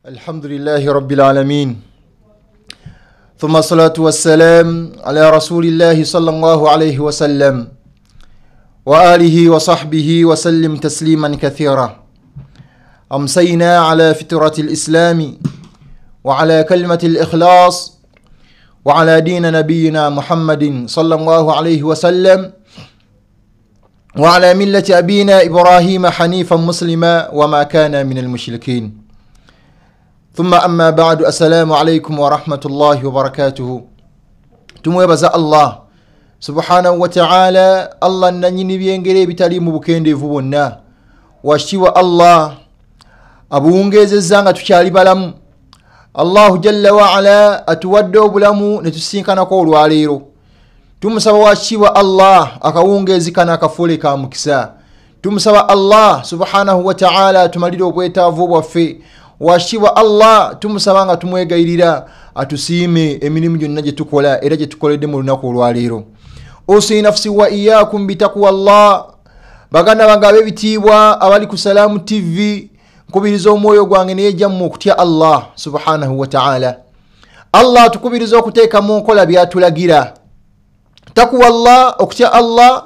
الحمد لله رب العالمين ثم الصلاة والسلام على رسول الله صلى الله عليه وسلم وآله وصحبه وسلم تسليما كثيرا. أمسينا على فطرة الإسلام وعلى كلمة الإخلاص وعلى دين نبينا محمد صلى الله عليه وسلم وعلى ملة أبينا إبراهيم حنيفا مسلما وما كان من المشركين. ثم أما بعد، السلام عليكم ورحمة الله وبركاته. tumwebaza Allah subhanahu wa ta'ala. Allah nanyini byengere bitali mu bukendeevu bwonna. Washiwa Allah abuwungezezza nga tukyali balamu. Allahu jalla wa ala atuwadde obulamu ne tusinkanako olwaleero. Tumusaba washiwa Allah akawungezi kana akafule ka mukisa. Tumusaba Allah subhanahu wa ta'ala tumalire obwetaavu bwaffe. Washiwa Allah tumusaba nga tumwegayirira atusiime emirimu gyonna gye tukola era gye tukoledde mu lunaku olwaleero. Usi nafsi wa iyyakum bitaqwa Allah. Baganda bange ab'ebitiibwa abali ku Salaamu TV, nkubiriza omwoyo gwange n'ejjamu okutya Allah subhanahu wa ta'ala. Allah tukubiriza okuteeka mu nkola byatulagira. Taqwa Allah, okutya Allah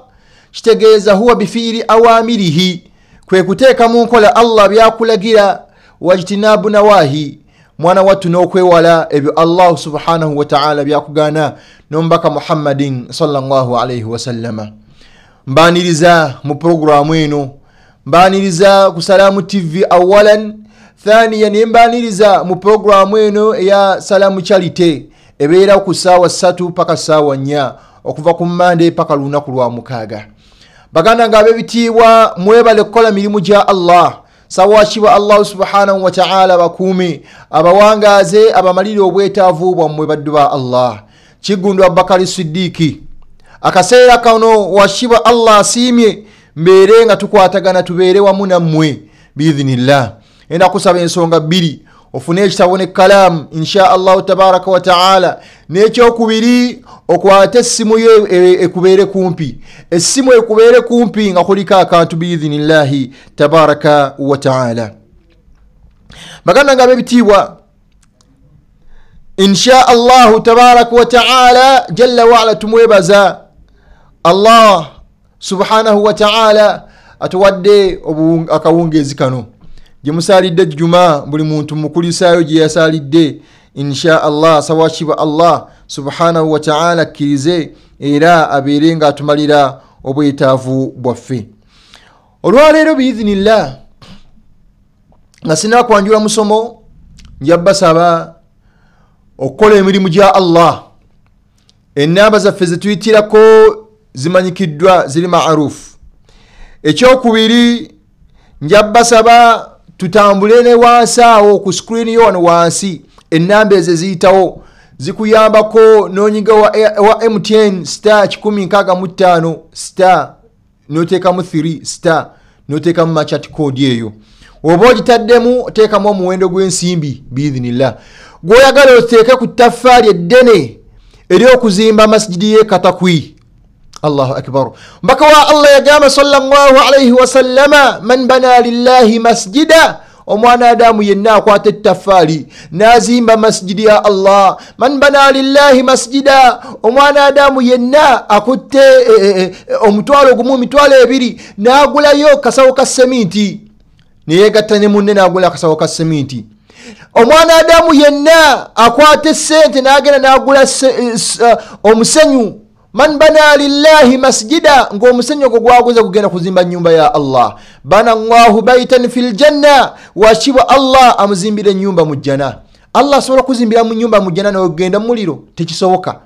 kitegeeza huwa bifiiri awamirihi, kwe kuteeka mu nkola Allah byakulagira, wajtinabu nawahi, mwana wattu n'okwewala ebyo Allah subhanahu wa ta'ala byakugana n'omubaka Muhammadin sallallahu alayhi wa sallama. Mbaniriza mu programu eno, mbaniriza ku Salaamu TV awalan, thaniyan mbaniriza mu programu eno eya Salaamu Charity ebeera ku ssaawa 3 paka ssaawa 4 okuva ku Monday paka lunaku lwa mukaaga. Baganda nga ab'ebitiibwa mwebale kukola mirimu gya Allah. Sawashiba Allah subhanahu wa ta'ala bakume abawangaze abamalire obwetaavu bwammwe baddu ba Allah. Kiggundu Abubakar Siddiiki akaseera kano washiba Allah asiimye mbeere nga tukwatagana tubeere wamu nammwe biidhinillah. Enda kusaba ensonga 2 ofune ekitabo ne kalamu insha Allah tabaraka wa ta'ala. N'ekyokubiri okwate essimu yo ekubeere kumpi. Essimu ekubeere kumpi nga kuliko akantu biidhinillahi tabaraka wa ta'ala. Baganda nga ab'ebitiibwa insha Allah tabaraka wa ta'ala jalla wa ala tumwebaza Allah subhanahu wa ta'ala atuwadde akawungezi kano gye musaalidde juma. Buli muntu mukulisaayo gye yasaalidde insha Allah. Sawashiba Allah subhanahu wa ta'ala akkirize era abeere nga atumalira obwetaavu bwaffe. Olwaleero biidhinillah nga sina kwanjula musomo, njabasaba okukola emirimu gya Allah. Enamba zaffe zetuyitirako zimanyikiddwa ziri maarufu. Ekyokubiri njabasaba tutambule ne wansi awo ku screen yo wano wansi. Enamba ezo ziyitawo zikuyambako n'onyiga wa MTN star 165 star n'oteekamu 3 star n'oteekamu machat code eyo. Oba ogitaddemu oteekamu omuwendo gw'ensimbi biidhinillah. Gw'oyagala oteeke ku ttaffaali eddene ery'okuzimba masjidi y'e Katakwi. Allahu akbar. Mbaka wa Allah yagamba sallallahu alayhi wa sallama, man bana lillahi masjida, omwana adamu yenna akwata ettaffaali n'azimba masjidi ya Allah. Man bana lillahi masjida, omwana adamu yenna akutte omutwalo gumu mitwalo 2 n'agulayo kasawo ka seminti neyegatta ne munne n'agula akasawo ka seminti. Omwana adamu yenna akwata sente n'agenda n'agula omusenyu. Man bana lillahi masjida, ng'omusenyu ogwo gwaguza kugenda kuzimba nyumba ya Allah. Bana Allahu baitan fil janna, washiba Allah amuzimbire nyumba mu jana. Allah asobola kuzimbira mu nyumba mu jana n'ogenda muliro? Tekisoboka.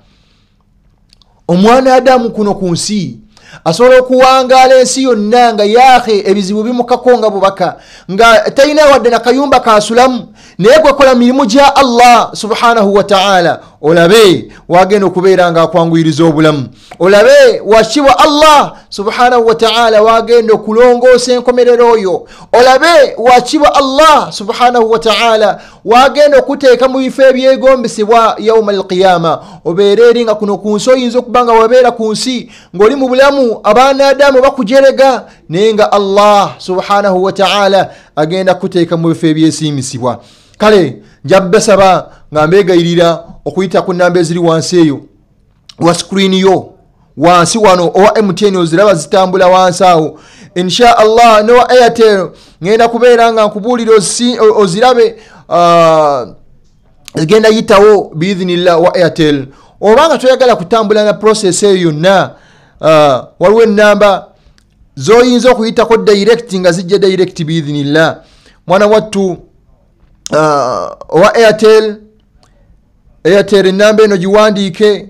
Omwana adamu kuno ku nsi asobola okuwangaala ensi yonna nga yahe ebizibu bimukakonga bubaka nga talina wadde nakayumba kasulamu, naye gwekola mirimu gya Allah subhanahu wa ta'ala, olabe wagenda okubeera nga akwanguyiriza obulamu. Olabe washiwa Allah subhanahu wa ta'ala wagenda okulongoosa enkomerero oyo. Olabe washiwa Allah subhanahu wa ta'ala wagenda okuteeka mu bifo ebyegombesebwa yawma al-qiyama. Obeere eri nga kuno ku nsi oyinza okuba nga wabeera ku nsi ng'oli mu bulamu abaana adamu bakujerega, naye nga Allah subhanahu wa ta'ala agenda kuteeka mu bifo ebyesiimisibwa. kale njabasaba ngambegayirira okuyita ku namba eziri wansi eyo wa screen yo wansi wano owa MTN oziraba zitambula wansi awo insha Allah no Airtel ngenda kubeera nga nkubulira ozirabe genda yitawo biidhnillah wa Airtel obanga toyagala kutambula na process eyo yonna waliwo enamba zoyinza okuyitako direct nga zijja direct biidhnillah mwana wattu owa Airtel enamba eno giwandiike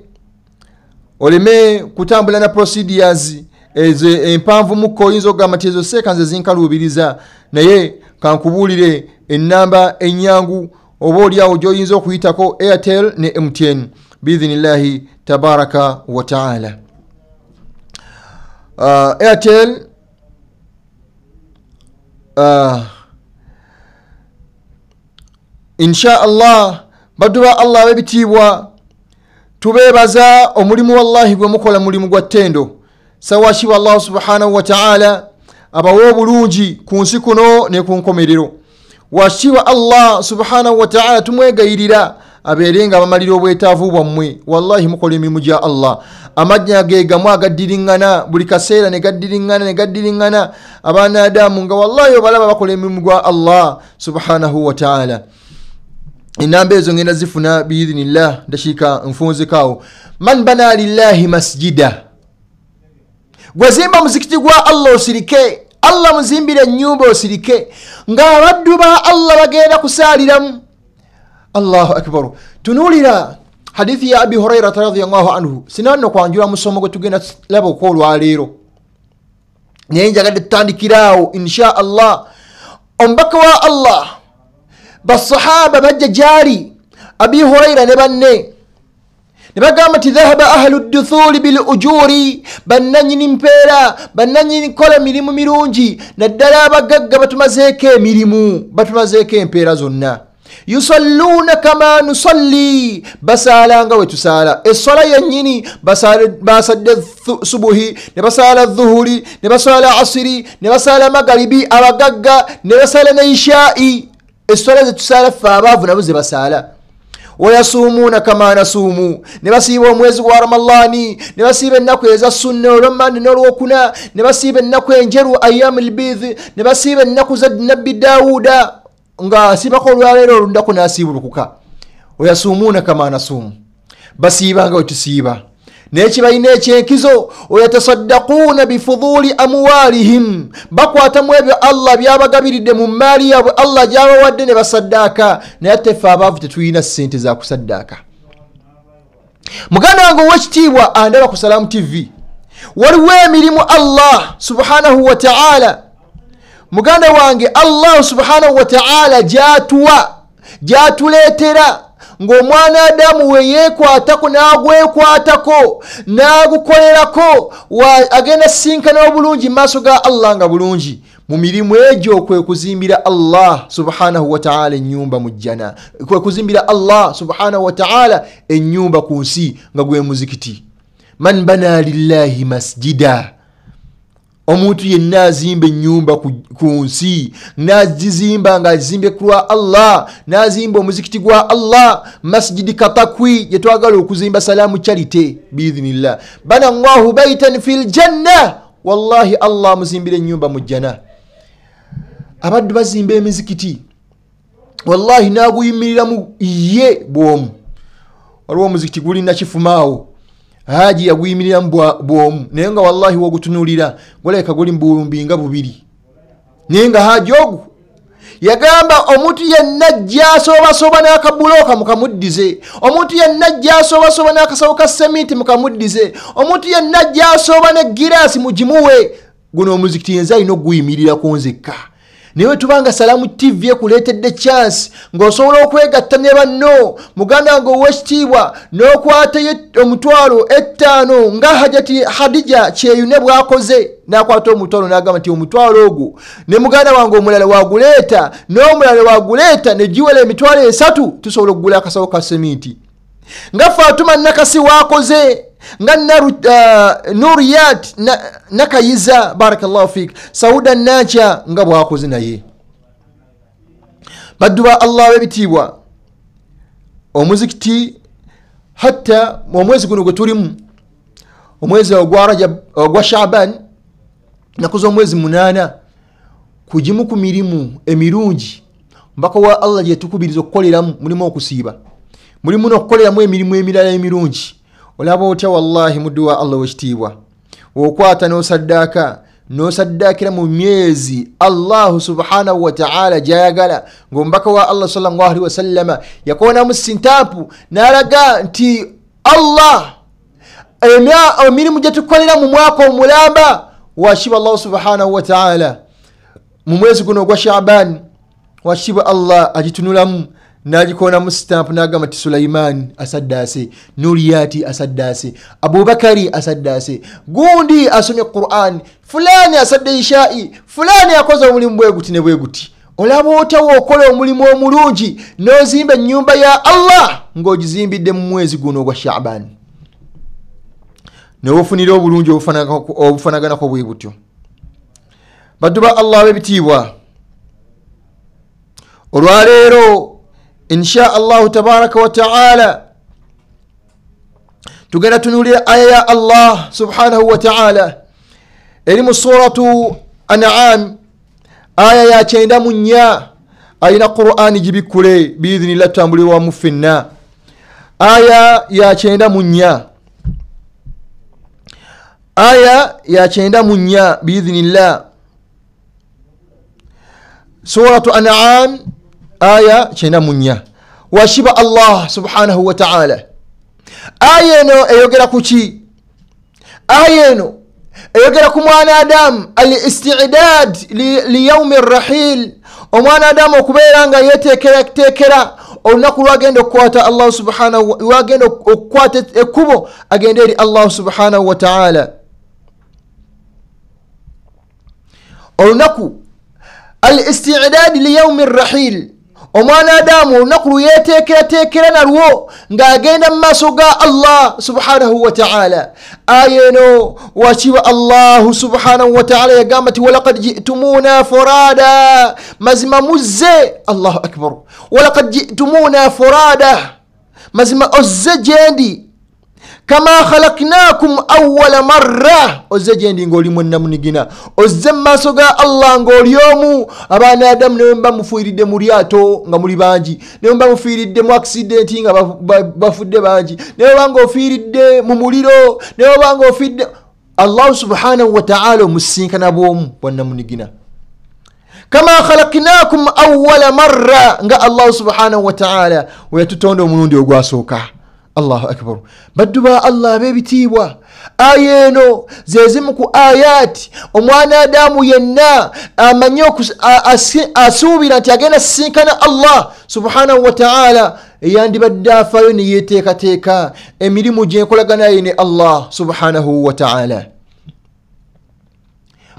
oleme kutambula na procedures empanvu muko oyinza okugamba nti ezo sekanze zinkaluubiriza naye kankubulire enamba enyangu oba oliawo gyoyinza okuyitako Airtel ne MTN biidhnillahi tabaraka wa taala. Airtel insha Allah baduba Allah bebitibwa tubebaza omulimu wallahi gwe mukola mulimu gwa ttendo sawashiba Allah subhanahu wa ta'ala abawo bulungi ku nsi kuno ne ku nkomerero washiba Allah subhanahu wa ta'ala tumwegayirira aberenga abamalira obwetaavu bwammwe wallahi mukola emirimu gya Allah amajja gegamu agaddiringana buli kaseera ne gaddiringana abaana adamu nga wallahi obalaba bakola emirimu gwa Allah subhanahu wa ta'ala. Inambe ezo ngenda zifuna biidhnillah ndashika nfunzikawo. Man bana lillahi masjida, gwazimba muzikiti gwa Allah osirike, Allah muzimbire nyumba osirike nga abaddu ba Allah bagenda kusaliramu. Allahu akbar. Tunulira hadithi ya Abi Hurairah radhiyallahu anhu sinanno kwanjula musomo gwe tugenda laba ko lwaleero naye njagadde tutandikirawo insha Allah. Ombaka wa Allah basahaba bajja jari Abi Hurairah ne banne ne bagamba ti dhahaba ahlu ad-duthul bil ujuri, bannanyini mpeera bannanyini kola mirimu mirungi naddala abagagga batumazeeko emirimu batumazeeko empeera zonna. Yusalluna kama nusalli, basalanga we tusala essala yennyini basadde subuhi ne basala dhuhuri ne basala asiri ne basala magaribi abagagga ne basala na ishai essala ze tusala fa abavu nabo ze basala. Wayasumuna kama nasumu, ne basiba omwezi gwa Ramadhani ne basiba ennaku eza sunna olw'Mande n'olwokuna ne basiba ennaku enjeru ayyamul bidh ne basiba ennaku za nabbi Dawuda nga sibako olwaleero olundako nasibulukuka. Oyasumuna kama nasumu, basibanga wetusiba nekibalina ekyenkizo. Oyatasaddaquna bifuduli amwalihim, bakwatamu ebyo Allah byabagabiridde mu maali yaabwe Allah gyabawadde ne basaddaka. Naye ate ffe abaavu tetulina ssente za kusaddaka. Muganda wange ow'ekitiibwa andaba ku Salamu TV waliwo emirimu Allah subhanahu wa ta'ala, muganda wange Allah subhanahu wa ta'ala jatuleetera ng'omwana Adamu we yeekwatako n'agwekwatako n'agukolerako agenda sinkana obulungi mu maaso ga Allah nga bulungi. Mu mirimu egyo kwe kuzimbira Allah subhanahu wa ta'ala ennyumba mu jjana, kwe kuzimbira Allah subhanahu wa ta'ala ennyumba ku nsi nga gwe muzikiti. Man bana lillahi masjida, omuntu yenna azimba ennyumba ku nsi nazizimba nga azimbye kulwa Allah, nazimba omuzikiti gwa Allah, masjidi katakwi yetwagala okuzimba Salamu Charity biidhnillah. Bana Allahu baitan fil janna, wallahi Allah muzimbire ennyumba mu jjana. Abaddu bazimba emizikiti wallahi naguyimiriramu ye bwomu. Waliwo omuzikiti gulina kifumaawo haji yaguyimirira bwomu naye nga wallahi wogutunulira goleka guli mbulumbi nga bubiri naye nga haji ogu yagamba omuntu yenna jasoba n'akabuloka mukamuddize, omuntu yenna jasoba n'akasawo ka sementi mukamuddize, omuntu yenna jasoba ne girasi mugimuwe. Guno omuzikiti yenza alina okuguyimirira ku nzekka. Naye tubanga Salamu TV ekuleetedde chance ng'osobola okwegatta ne banno muganda wange ow'ekitiibwa n'okwata omutwalo 5 nga Hajati Hadija kyeyune bw'akoze n'akwata omutwalo n'agamba nti omutwalo ogwo ne muganda wange omulala waguleeta n'omulala waguleeta ne giwela emitwalo 3 tusobola okugula akasawo ka sementi. Nga Fatuma Nakasi wakoze, nga Nuriyat Nakayiza barakallahu fik, Sauda Nacha nga bwakoze naye. badduba Allah webitibwa omuzikiti hatta omwezi guno gwetulimu omwezi ogwa Rajab ogwa Shaaban nakuzo omwezi 8 kujimu ku mirimu emirungi mbaka wa Allah je tukubiriza okukoleramu mulimu okusiiba mulimu n'okukoleramu emirimu emirala emirungi olaba otya wallahi muddu wa Allah wekitiibwa okwata n'osaddakira mu myezi Allah subhanahu wa ta'ala jayagala ngombaka wa Allah sallallahu alaihi wasallam yakona musintapu nalaga nti Allah emirimu je tukolera mu mwaka omulamba washiba Allah subhanahu wa ta'ala mu mwezi guno gwa Shaaban washiba Allah ajitunulamu najikona mu stamp nagamba ti Sulaiman asaddase Nuriyati asaddase Abubakari asaddase gundi asomye Qur'an fulani asadde Isha'i fulani akoze omulimu bweguti ne bweguti olaba otawo okola omulimu omulungi nozimba nyumba ya Allah ngojizimbidde mu mwezi guno gwa Shaaban newofunira obulungi obufanagana ko bwebutyo baduba Allah bebitibwa olwaleero insha Allah tabaraka wa ta'ala tugenda tunulira aya ya Allah subhanahu wa ta'ala eri mu suratu An'am aya ya 9 ayina Qur'ani jibikule biidhnillah tambulirwa mu finna aya ya 9 aya ya 9 biidhnillah suratu An'am aya 9 washiba Allah subhanahu wa ta'ala aya eno eyogera kuki aya eno eyogera ku mwana Adam al-isti'dad li yawm ar-rahil omwana Adam okubeera nga yetekera olunaku lwagenda okukwata Allah subhanahu lwagenda okukwata ekkubo agenda eri Allah subhanahu wa ta'ala olunaku al-isti'dad li yawm ar-rahil omwana Adamu olunaku luyetekera nalwo ng'agenda mu maaso ga Allah subhanahu wa ta'ala aya eno wakiba Allah subhanahu wa ta'ala yagamba ti walaqad ji'tumuna furada mazima muzze Allahu akbar walaqad ji'tumuna furada mazima ozze jendi kama khalaqnakum awwala marra ozze jendi ngoli munnamunigina ozze maaso ga Allah ngoli omu abana Adam ne mba mufuiridde mu lyato nga muli banji ne mba mufiiridde mu accident nga bafudde banji ne banga ofiiridde mu muliro ne banga ofidde Allah subhanahu wa ta'ala musinkana bomu bannamunigina kama khalaqnakum awwala marra nga Allah subhanahu wa ta'ala wetutonda omulundi ogwasooka Allahu akbar badduba Allah bebitibwa aya eno zezimu ku ayati omwana Adamu yenna amanyo asuubira nti agenda sinkana Allah subhanahu wa ta'ala yandibadde afayo ne yeteekateeka emirimu gyenkolagana ne Allah subhanahu wa ta'ala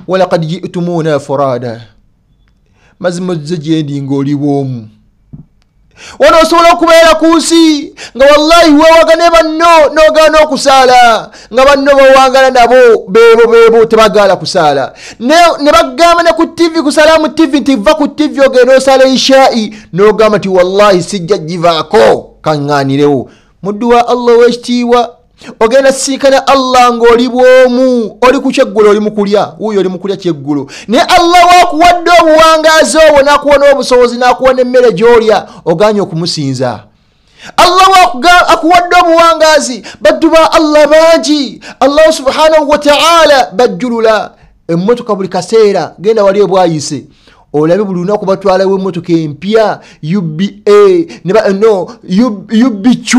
walaqad ji'tumuna furada mazima zejendi ngoli bwomu wano osobola okubeera ku nsi nga wallahi wewagane banno n'ogaana okusaala nga banno bawangala nabo bebo tebagaala kusaala ne bagamba ne ku TV kusaala mu TV nti va ku TV ogenda osaala Isha'i n'ogamba nti wallahi sijja givaako kaŋŋaanirewo muddu wa Allah wekitiibwa ogenda sinkana Allah ng'oli bwomu oli ku kyeggulo oli mukulya wuyo oli mukulya kyeggulo ne Allah wakuwadde obuwangazi obwo n'akuwa n'obusobozi n'akuwa n'emmere gy'olya oganye okumusinza Allah akuwadde obuwangazi baddu ba Allah bangi Allah subhanahu wa ta'ala bajjulula emmotoka buli kaseera genda wali ebwayise olabe buli lunaku batwalawo emmotoka empya UBQ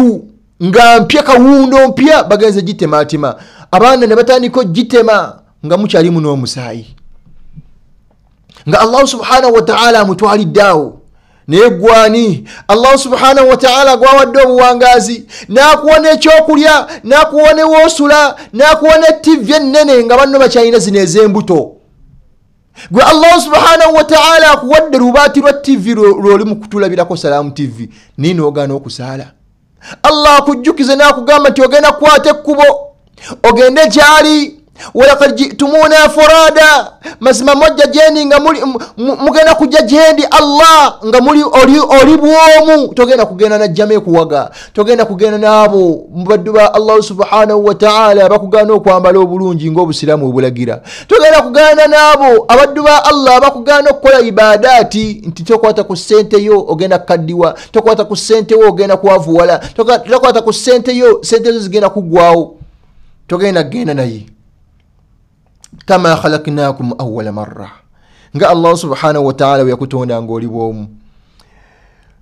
nga mpya kawundo mpya bagenze gitematima abaana ne batandika gitema nga mukyali muno omusaayi nga Allah subhanahu wa ta'ala mutwaliddawo naye gwani Allah subhanahu wa ta'ala gwawadde obuwangazi n'akuwa n'ekyokulya n'akuwa ne wosula n'akuwa ne TV ennene nga banno bakyalina zino ez'embuto gwe Allah subhanahu wa ta'ala akuwadde lubaati lwa TV lwoli mu kutulabirako Salamu TV nino ogaana okusaala Allah akujjukize n'akugamba nti ogenda kukwata ekkubo ogende gyali walaqad ji'tumuna furada mazima mojja jendi nga mugenda kujja jendi Allah nga muli oli bwomu togenda kugenda na jame kuwaga togenda kugenda nabo mubaddu ba Allah subhanahu wa ta'ala bakugana okwambala obulungi ng'obusiramu obulagira togenda kugana nabo abaddu ba Allah bakugana okukola ibadati nti tokwata ku sente yo ogenda kaddiwa tokwata ku sente wo ogenda kwavuwala tokwata ku sente yo sente zo zigenda kugwawo togenda genda naye kama khalaqnakum awwala marra nga Allah subhanahu wa ta'ala yakutonda ngoli bwomu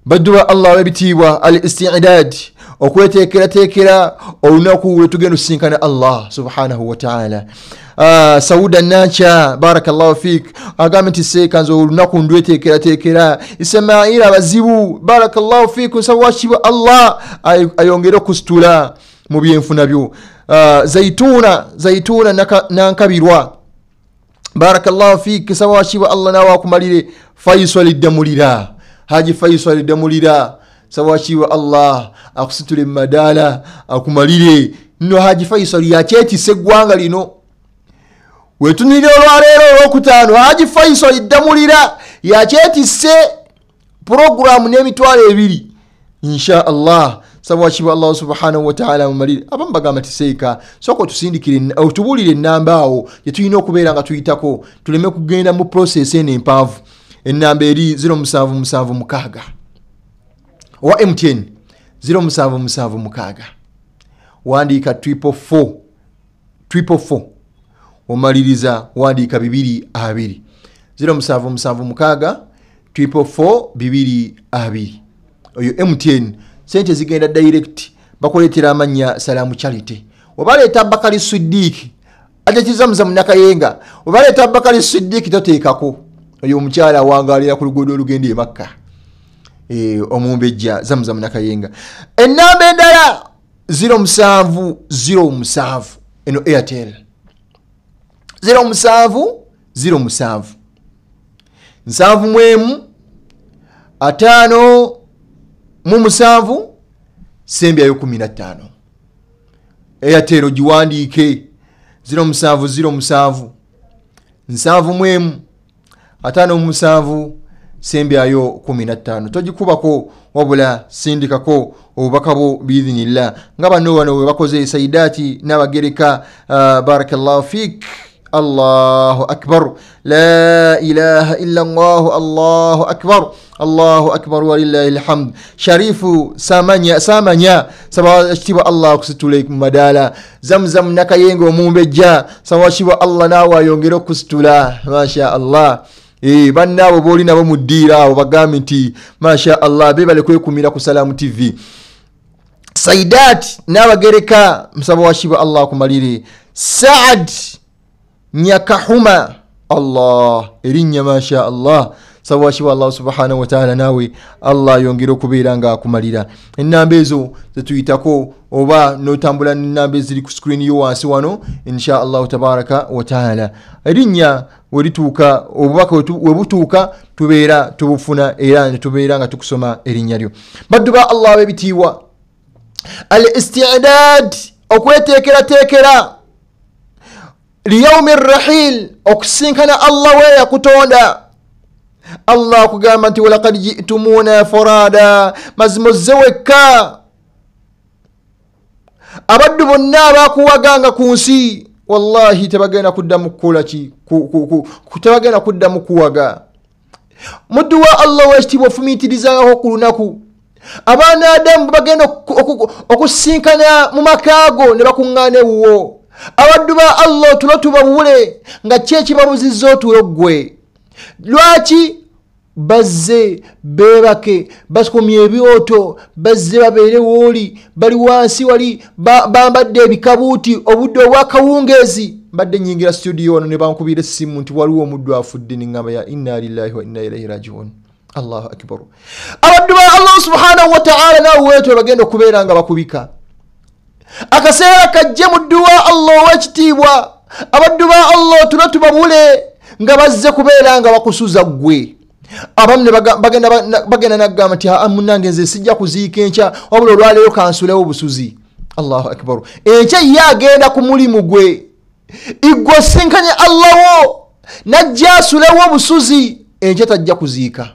baddu Allah wabitibwa al-isti'dad okwetekera olunaku lwetugenda sinkana Allah subhanahu wa ta'ala. Sauda Nacha barakallahu fik agamenti sekanzo olunaku ndwetekera Ismaila bazibu barakallahu fik sawashiba Allah ayongera kustula mu byenfuna byo. Zaituna nankabirwa barakallahu fik sawashiba Allah nawa kumalire Faisal damulira Haji Faisal damulira sawashiba Allah akusitule madala akumalire no Haji Faisal yacheti segwanga lino wetunire olwalero okutano Haji Faisal damulira yacheti se program n'emitwalo 2 insha Allah sawashiba Allah subhanahu wa ta'ala mumalire abambaga seika soko tusindikire otubulire namba awo yetuyina okubeera nga tuyitako tuleme kugenda mu process ene empavu enamba eri 0776 wa MTN 0776 wandika 444 omaliriza wandika 222 0776 444 oyo MTN sente zigenda direct bakoletera amanya Salamu Charity obaleta Bakari Siddiq ate Zamzam Nakayenga obaleta Bakari Siddiq toteekako oyo omukyala wangalira ku luguudo olugenda e Makka omumbejja Zamzam Nakayenga enamba endala 0707 eno Airtel 0707 7 5 5 sembya yo 15 Airtel giwandike 0707 7 5 sembya yo 15 togikubako wabula sindikako obubaka bwo biidhinillah nga bano wano we bakoze saidati n'abagereka barakallahu fik Allahu akbar la ilaha illa Allah Allahu akbar Allahu akbar walillahi alhamd Sharifu samanya sabashibwa Allah kusitule madala Zamzam Nakayenga omumbejja sabashibwa Allah nawa yongera kusitula masha Allah bannabo boli nabo mudira abo bagambe nti masha Allah bebale kwekumira ku Salamu TV Saidat n'abagereka msaba washiba Allah kumalire Saad Nyakahuma Allah erinya masha Allah sawashiba Allah subhanahu wa ta'ala nawe Allah yongera kubeeranga kumalira enamba ezo zetuyitako oba notambula n'enamba ziri ku screen yo wansi wano insha Allah tabaraka wa ta'ala erinya werituuka obubaka webutuuka tubeera tubufuna era tubeera nga tukusoma erinnya lyo baddu ba Allah bebitiibwa al-isti'dad okwetekera liyawmi ar-rahil okusinkana Allah we yakutonda Allah kugamba nti walaqad ji'tumuna furada mazmuzaweka abaddu bonna bakuwaganga ku nsi wallahi tebagenda kuddamu kukolaki tebagenda kuddamu kuwaga muddu wa Allah wekitibwa fumitirizaho ku lunaku abaana Adamu bagenda okusinkana mu makaago ne bakuŋŋaana ewuwo abaddu ba Allah tubatubabule nga kyekibabuzizza otulo ggwe lwaki bazze bebake basikomye ebyoto bazze babeere woli bali wansi wali bambadde ebikabuuti obudde obwakawungezi badde nyingira studio ono ne bankubira essimu nti waliwo omuddu afudde n'engamba ya inna lillahi wa inna ilaihi rajiun Allahu akbar abaddu ba Allah subhanahu wa ta'ala nawe wetu bagenda okubeera nga bakubika akaseera kajje mu dduwa Allah wekitiibwa abaddu ba Allah tubatubabule nga bazze kubeera nga bakusuza ggwe abamu bagenda nagamba nti munange nze sijja kuziika enkya wabula olwaleero kansulewo obusuzi Allahu akbar enkya ye agenda ku mulimu gwe igwa senkanye Allah wo najja sulawo busuzi enje tajja kuziika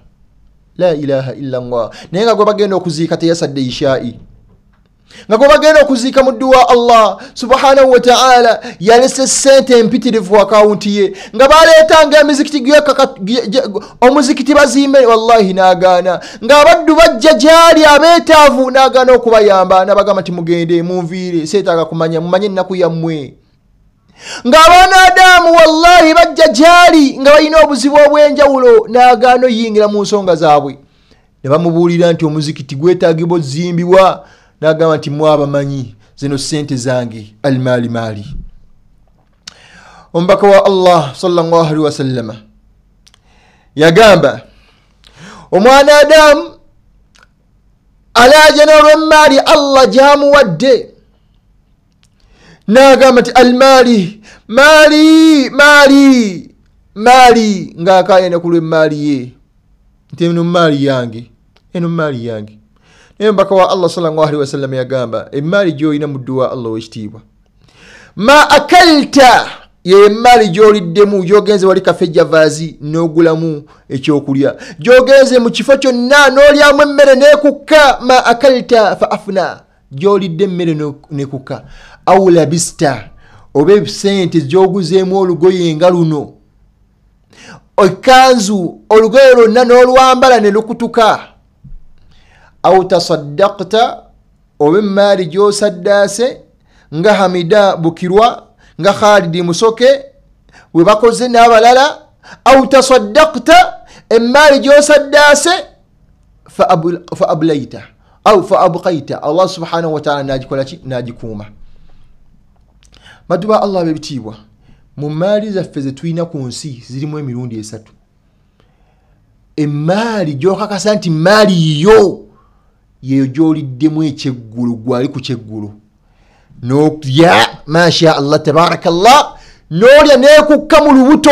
la ilaha illa Allah nenga gwe bagenda okuziika teyasadde ishai nga gwe bagenda okuziika mu dduwa Allah subhanahu wa ta'ala yalese sente empitirivu akaunti ye nga baleetanga emizikiti omuzikiti bazimbe wallahi naagaana nga abaddu bajja gyali abeetaavu naagaana okubayamba nabagamba nti mugende munviire seetaaga kumanya mumanye ennaku yammwe nga abaana Adamu wallahi bajja gyali nga balina obuzibu obw'enjawulo naagaana oyingira mu nsonga zaabwe ne bamubuulira nti omuzikiti gwetaagibwa ozimbibwa nagamba nti mwabamanyi zino sente zange almali mali. Ombaka wa Allah sallallahu alaihi wasallam yagamba omwana Adamu alaja n'olw'emmaali Allah gyamuwadde nagamba nti almali mali ng'akaayana ku lw'emmaali ye nti eno mmaali yange Mbaka wa Allah sallallahu alaihi wasallam yagamba emmaali gy'olina mu dduwa Allah w'ekitiibwa ma akalta ye emmaali gy'oliddemu gyogenze wali kafejja vaazi n'ogulamu ekyokulya gyogenze mu kifo kyonna n'olyamu emmere n'ekukka ma akalta fa afna gy'olidde emmere n'ekukka aw labista oba ebisente gy'oguzeemu olugoye nga luno ekanzu olugoye lwonna n'olwambala ne lukutuka au tasaddaqta oba emmaali gy'osaddaase nga Hamida Bukirwa nga Khalidi Musoke we bakoze n'abalala au tasaddaqta emmaali gy'osaddaase fa ablayta au fa abqaita Allah subhanahu wa ta'ala najikola ki najikuuma. Maduba Allah bebitiibwa mu maali zaffe ze tulina ku nsi zirimu emirundi esatu. Emmaali gy'okakasa nti maali yeyo gy'oliddemu ekyeggulu gwali ku kyeggulu n'olya masha Allah tabarakallah n'olya n'ekukka mu lubuto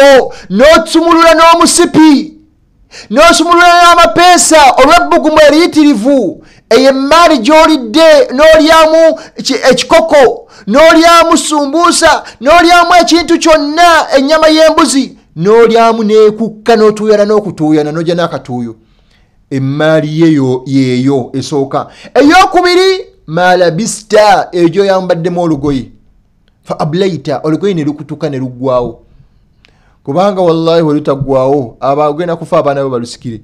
n'otsumulula n'omusipi n'osumulula n'amapeesa olw'ebbugumu eriyitirivu eyo emmaali gy'olidde n'olyamu ekikoko n'olyamu sumbuusa n'olyamu ekintu kyonna ennyama y'embuzi n'olyamu n'ekukka n'otuuyana n'okutuuyana n'ojja n'akatuuyo emmaali yeyo esooka. Eyokubiri malabista ejo yambaddemu olugoye fa ablayta olugoye ne lukutuka ne luggwaawo kubanga wallahi walutaggwaawo abagenda kufa abaana bo balusikire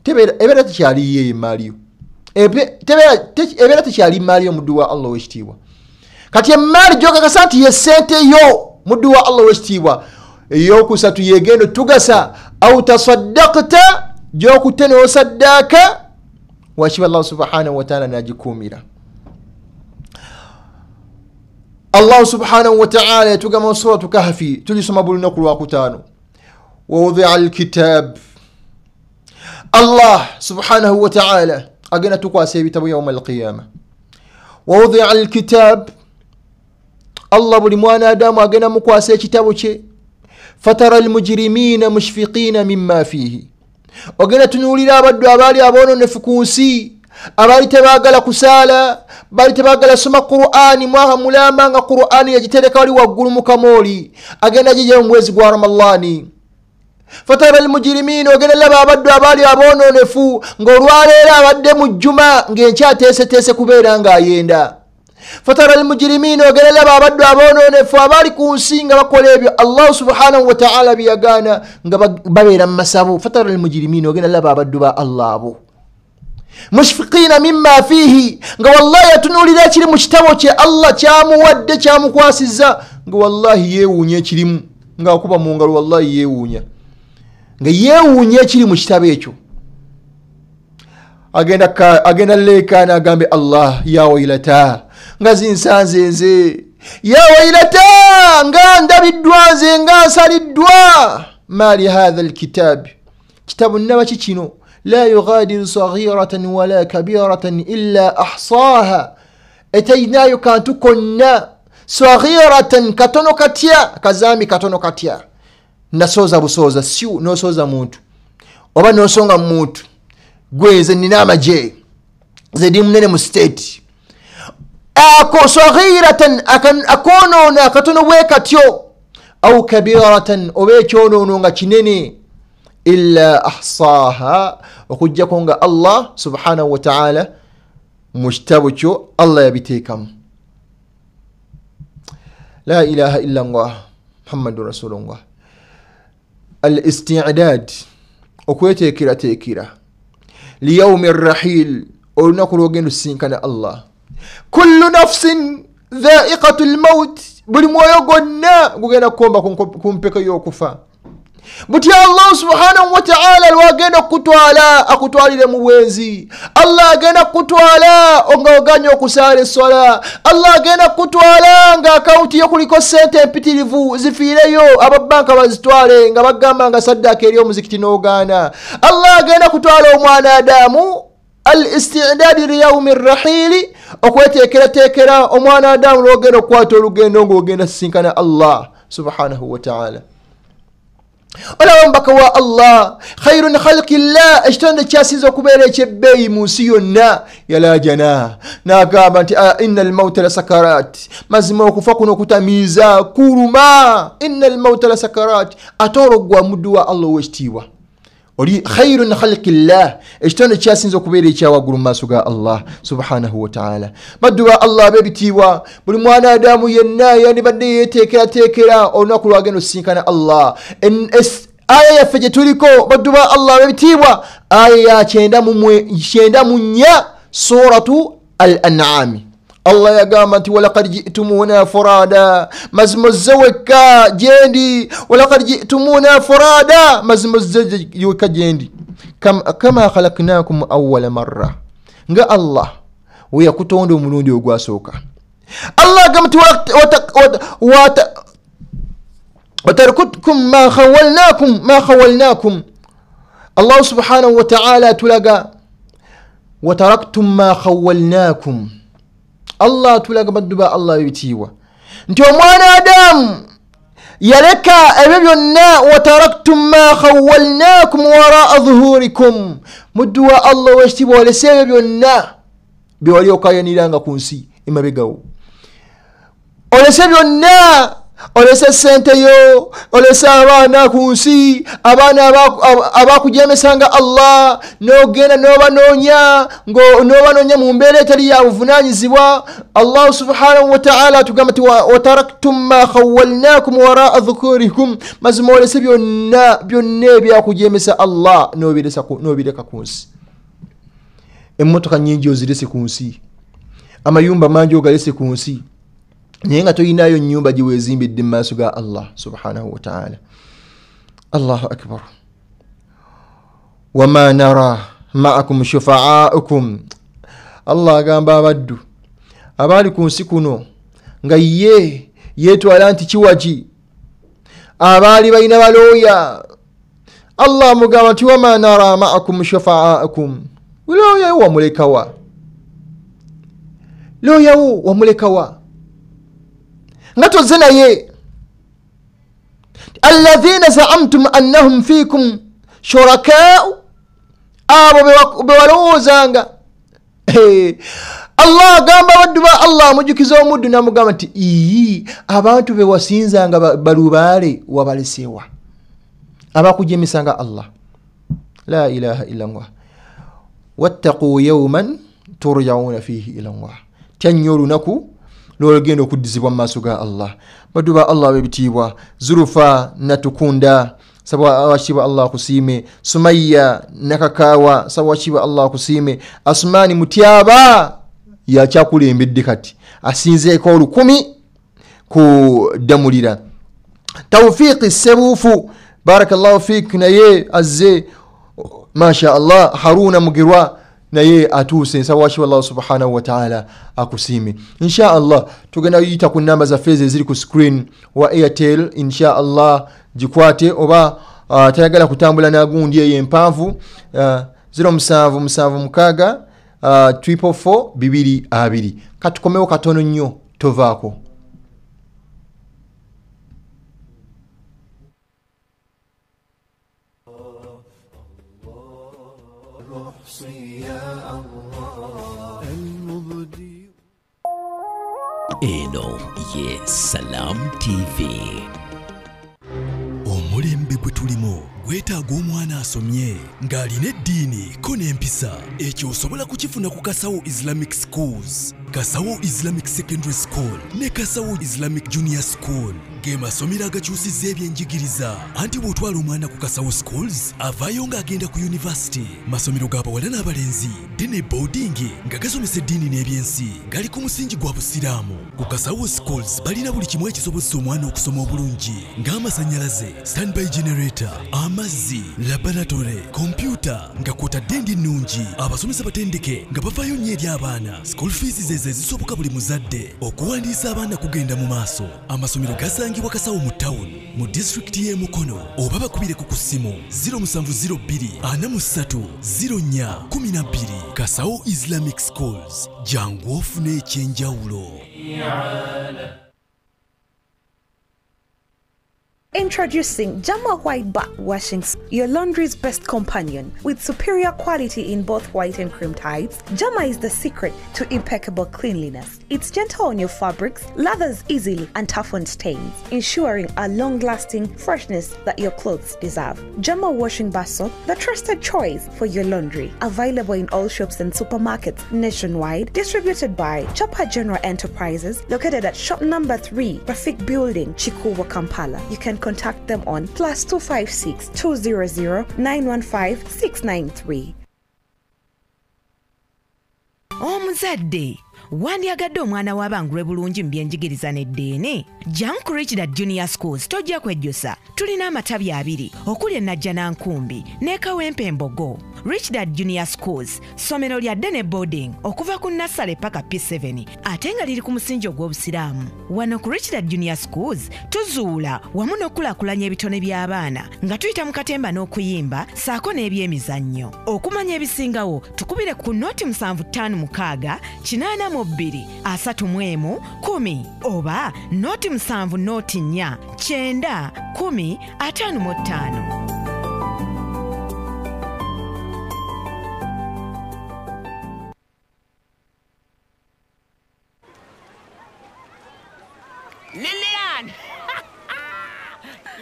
ebeera tekyali yeyo emmaaliyo ebeera tekyali emmaaliyo muddu wa Allah w'ekitiibwa. Kati emmaali gy'okakasa nti ye sente yo muddu wa Allah w'ekitiibwa eyokusatu yegendo tugasa au tasaddaqta gyokutte n'osaddaaka wakiba Allah subhanahu wa ta'ala nagikumira. Allah subhanahu wa ta'ala yatugamba suratu Kahfi tulisoma buli lunaku lwakutaano wa wudi'a alkitab Allah subhanahu wa ta'ala agenda tukwasa ebitabo yawma alqiyama wa wudi'a alkitab Allah buli mwana Adamu agenda mukwasa ekitabo kye fatara almujrimina mushfiqina mimma fihi ogenda tunuulira abaddu abaali aboononefu ku nsi abaali tebaagala kusaala baali tebaagala soma Qur'ani mwaha mulamba nga Qur'ani yagitereka wali waggulu mu kamooli agenda gijja mu mwezi gwa Ramadani. Fatara almujrimina ogenda laba abaddu abaali aboononefu ng'olwaleero abadde mu jjuma ng'enkyateeseteese kubeera ng'ayenda. Fatara almujrimina ogenda laba abaddu aboononefu abaali ku nsi nga bakola ebyo Allah subhanahu wa ta'ala byagaana nga babeera mu masabo. Fatara almujrimina ogenda laba abaddu ba Allah abo mushfiqina mimma fihi nga wallahi atunuulira ekiri mu kitabo kye Allah kyamuwadde kyamukwasizza nga wallahi yeewuunya ekirimu nga akuba mu ngalo wallahi yeewuunya nga yeewuunya ekiri mu kitabo ekyo. Agenda leekaana agambe Allah ya wailata nga zinsanze nze ya wailata nga ndabiddwa nze nga nsaliddwa mali hadha alkitab kitabu nabaki kino la yughadiru saghiratan wala kabiratan illa ahsaha etayinayo kantu konna saghiratan katono katya kazami katono katya nasoza busoza siu nosoza muntu oba nosonga muntu gweze nina amaje zedi munene mu state ako saghiratan akonona katono bwe katyo au kabiratan oba ekyonono nga kinene illa ahsaha okujjako nga Allah subhanahu wa ta'ala mu kitabo kyo Allah yabiteekamu. La ilaha illa Allah Muhammadur Rasulullah. Al-isti'dad okweteekerateekera liyawmi ar-rahil olunaku lw'ogenda osinkana Allah. Kullu nafsin dha'iqatul maut, buli mwoyo gwonna gugenda kukomba ku mpeka y'okufa. Buti Allah subhanahu wa ta'ala lwagenda kutwala akutwalire mu bwenzi. Allah agenda kutwala nga oganya okusaala eswala. Allah agenda kutwala nga akaunti yo kuliko sente empitirivu zifiireyo ababanka bazitwale nga bagamba nga saddaaka eri omuzikiti n'ogaana. Allah agenda kutwala omwana Adamu. Al-isti'dad li yawmi ar-rahil okweteekerateekera omwana Adamu lwogenda okukwata olugendo ng'ogenda sinkana Allah subhanahu wa ta'ala. Olaba mbaka wa Allah khairun khalqillah ekitonde kyasinza okubeera ekyebbeeyi mu nsi yonna yalajana n'agamba nti innal mauta la sakarat, mazima okufa kuno kutamiiza kuluma. Innal mauta la sakarat, ate olw'oggwa muddu wa Allah ow'ekitiibwa oli khairun khalqillah ekitonde kyasinza okubeera ekyawaggulu mu maaso ga Allah subhanahu wa ta'ala. Baddu ba Allah ab'ebitiibwa, buli mwana Adamu yenna yandibadde yeeteekerateekera olunaku lwagenda osinkana Allah. Aya yaffe gye tuliko baddu ba Allah ab'ebitiibwa, aya ya 94 suratu al-An'am. Allah yagamba nti walaqad ji'tumuna furada, mazimuzze wekka gyendi. Walaqad ji'tumuna furada, mazimuzze wekka gyendi. Kama khalaqnakum awwala marra, nga Allah we yakutonda omulundi ogwasooka. Allah agamba nti wataraktukum ma khawalnakum. Allah subhanahu wa ta'ala tulaga wataraktum ma khawalnakum. Allah tulaga baddu ba Allah ebitiibwa nti omwana Adamu yaleka ebyo byonna. Wataraktum ma khawalnakum wara'a dhuhurikum, muddu wa Allah w'ekitiibwa olese ebyo byonna byewali okayaniranga ku nsi emabegawo. Olese byonna, olese sente yo, olese abaana ku nsi, abaana abakujemesanga Allah, n'ogenda n'obanoonya mu mbeera etali ya buvunaanyizibwa. Allah subhanahu wa ta'ala atugamba nti wataraktum ma khawalnakum wara'a dhukurikum, mazima olese byonna ebyakujemesa Allah n'obireka ku nsi. Emmotoka nnyingi ozirese ku nsi, amayumba mangi ogalese ku nsi, naye nga toyinayo nnyumba gye weezimbidde mu maaso ga Allah subhanahu wa ta'ala. Allahu akbar. Wama nara ma'akum shufa'a'ukum, Allah agamba abaddu abaali ku nsi kuno nga yeetwala nti kiwaki abaali balina balooya. Allah mugamba nti wama nara ma'akum shufa'a'ukum, looya wamulekawa, looya wamulekawa nga tozze naye. Alladhina za'amtum annahum fikum shuraka'u, abo bewalowoozanga. Allah agamba baddu ba Allah amujukiza omuddu n'amugamba nti abantu bewasinzanga balubaale wabalesewa, abakujemisanga Allah. La ilaha illa Allah. Wattaqu yawman turja'una fihi ila Allah, tyanyo olunaku lw'olugenda okuddizibwa mu maaso ga Allah. Baddu ba Allah b'ebitiibwa, Zurufa Natukunda saba washiba Allah kusiime, Sumayya Nakakawa saba washiba Allah kusiime, Asmani Mutyaba yakyakulembedde kati asinzeeko 10 kudamulira, Tawfiqi Sebuufu barakallahu fik naye azze masha Allah, Haruna Mugirwa naye atuuse, nsaba washiba Allah subhanahu wa ta'ala akusiime. Insha Allah tugenda yita ku namba za feze ziri ku screen wa Airtel. Insha Allah jikwate oba tayagala kutambula na gundi eyo empanvu 0776 444 222. Katukomewo katono nnyo tovaako. Eno ye Salam TV. bwe tulimo gwetaaga omwana asomye ng'alina eddiini ko n'empisa. Ekyo osobola kukifuna ku Kasawo Islamic Schools, Kasawo Islamic Secondary School ne Kasawo Islamic Junior School. Ge masomero agakyusizza ebyenjigiriza anti bw'otwala omwana ku Kasawo Schools avaayo ng'agenda ku yunivasite. Masomero g'abawala n'abalenzi dene boarding nga gasomesa eddiini n'ebyensi gali ku musingi gwa busiraamu. Ku Kasawo Schools balina buli kimu ekisobozesa omwana okusoma obulungi ng'amasannyalaze, standby generator, amazzi, laboratory, kompyuta nga kw'otadde endi ennungi. Abasomesa batendeke nga bavaayo nnyo eri abaana. School fees ze zisoboka buli muzadde. Okuwandiisa abaana kugenda mu maaso. Amasomero gasangibwa Kasawo mu town mu district y'e Mukono oba bakubire ku kussimu 0702 43 04 12. Kasawo Islamic Schools, jangu ofune ekyenjawulo. Introducing Jama White Bath Washing, your laundry's best companion. With superior quality in both white and cream types, Jama is the secret to impeccable cleanliness. It's gentle on your fabrics, lathers easily and tough on stains, ensuring a long-lasting freshness that your clothes deserve. Jama Washing Bar Soap, the trusted choice for your laundry. Available in all shops and supermarkets nationwide. Distributed by Chopper General Enterprises, located at shop number 3, Rafik Building, Chikuwa, Kampala. You can contact them on +256 200 915 693. Omuzadde wandyagadde omwana w'abangulwe bulungi mu byenjigiriza n'eddiini? Janku Richard Junior Schools tojja kwejjusa. Tulina amatabi 2 okuli e Najjanankumbi ne Kawempe Embogo. Richard Junior Schools ssomero lya ddene boarding okuva ku Nassale paka P7 ate nga liri ku musingi ogw'obusiraamu. Wano ku Richard Junior Schools tuzuula wamu n'okulaakulanya ebitone by'abaana nga tuyita mu katemba n'okuyimba saako n'ebyemizannyo. Okumanya ebisingawo tukubire ku noti 7556 82 31 10 oba noti 7 noti 4 9 10 55. Lillian!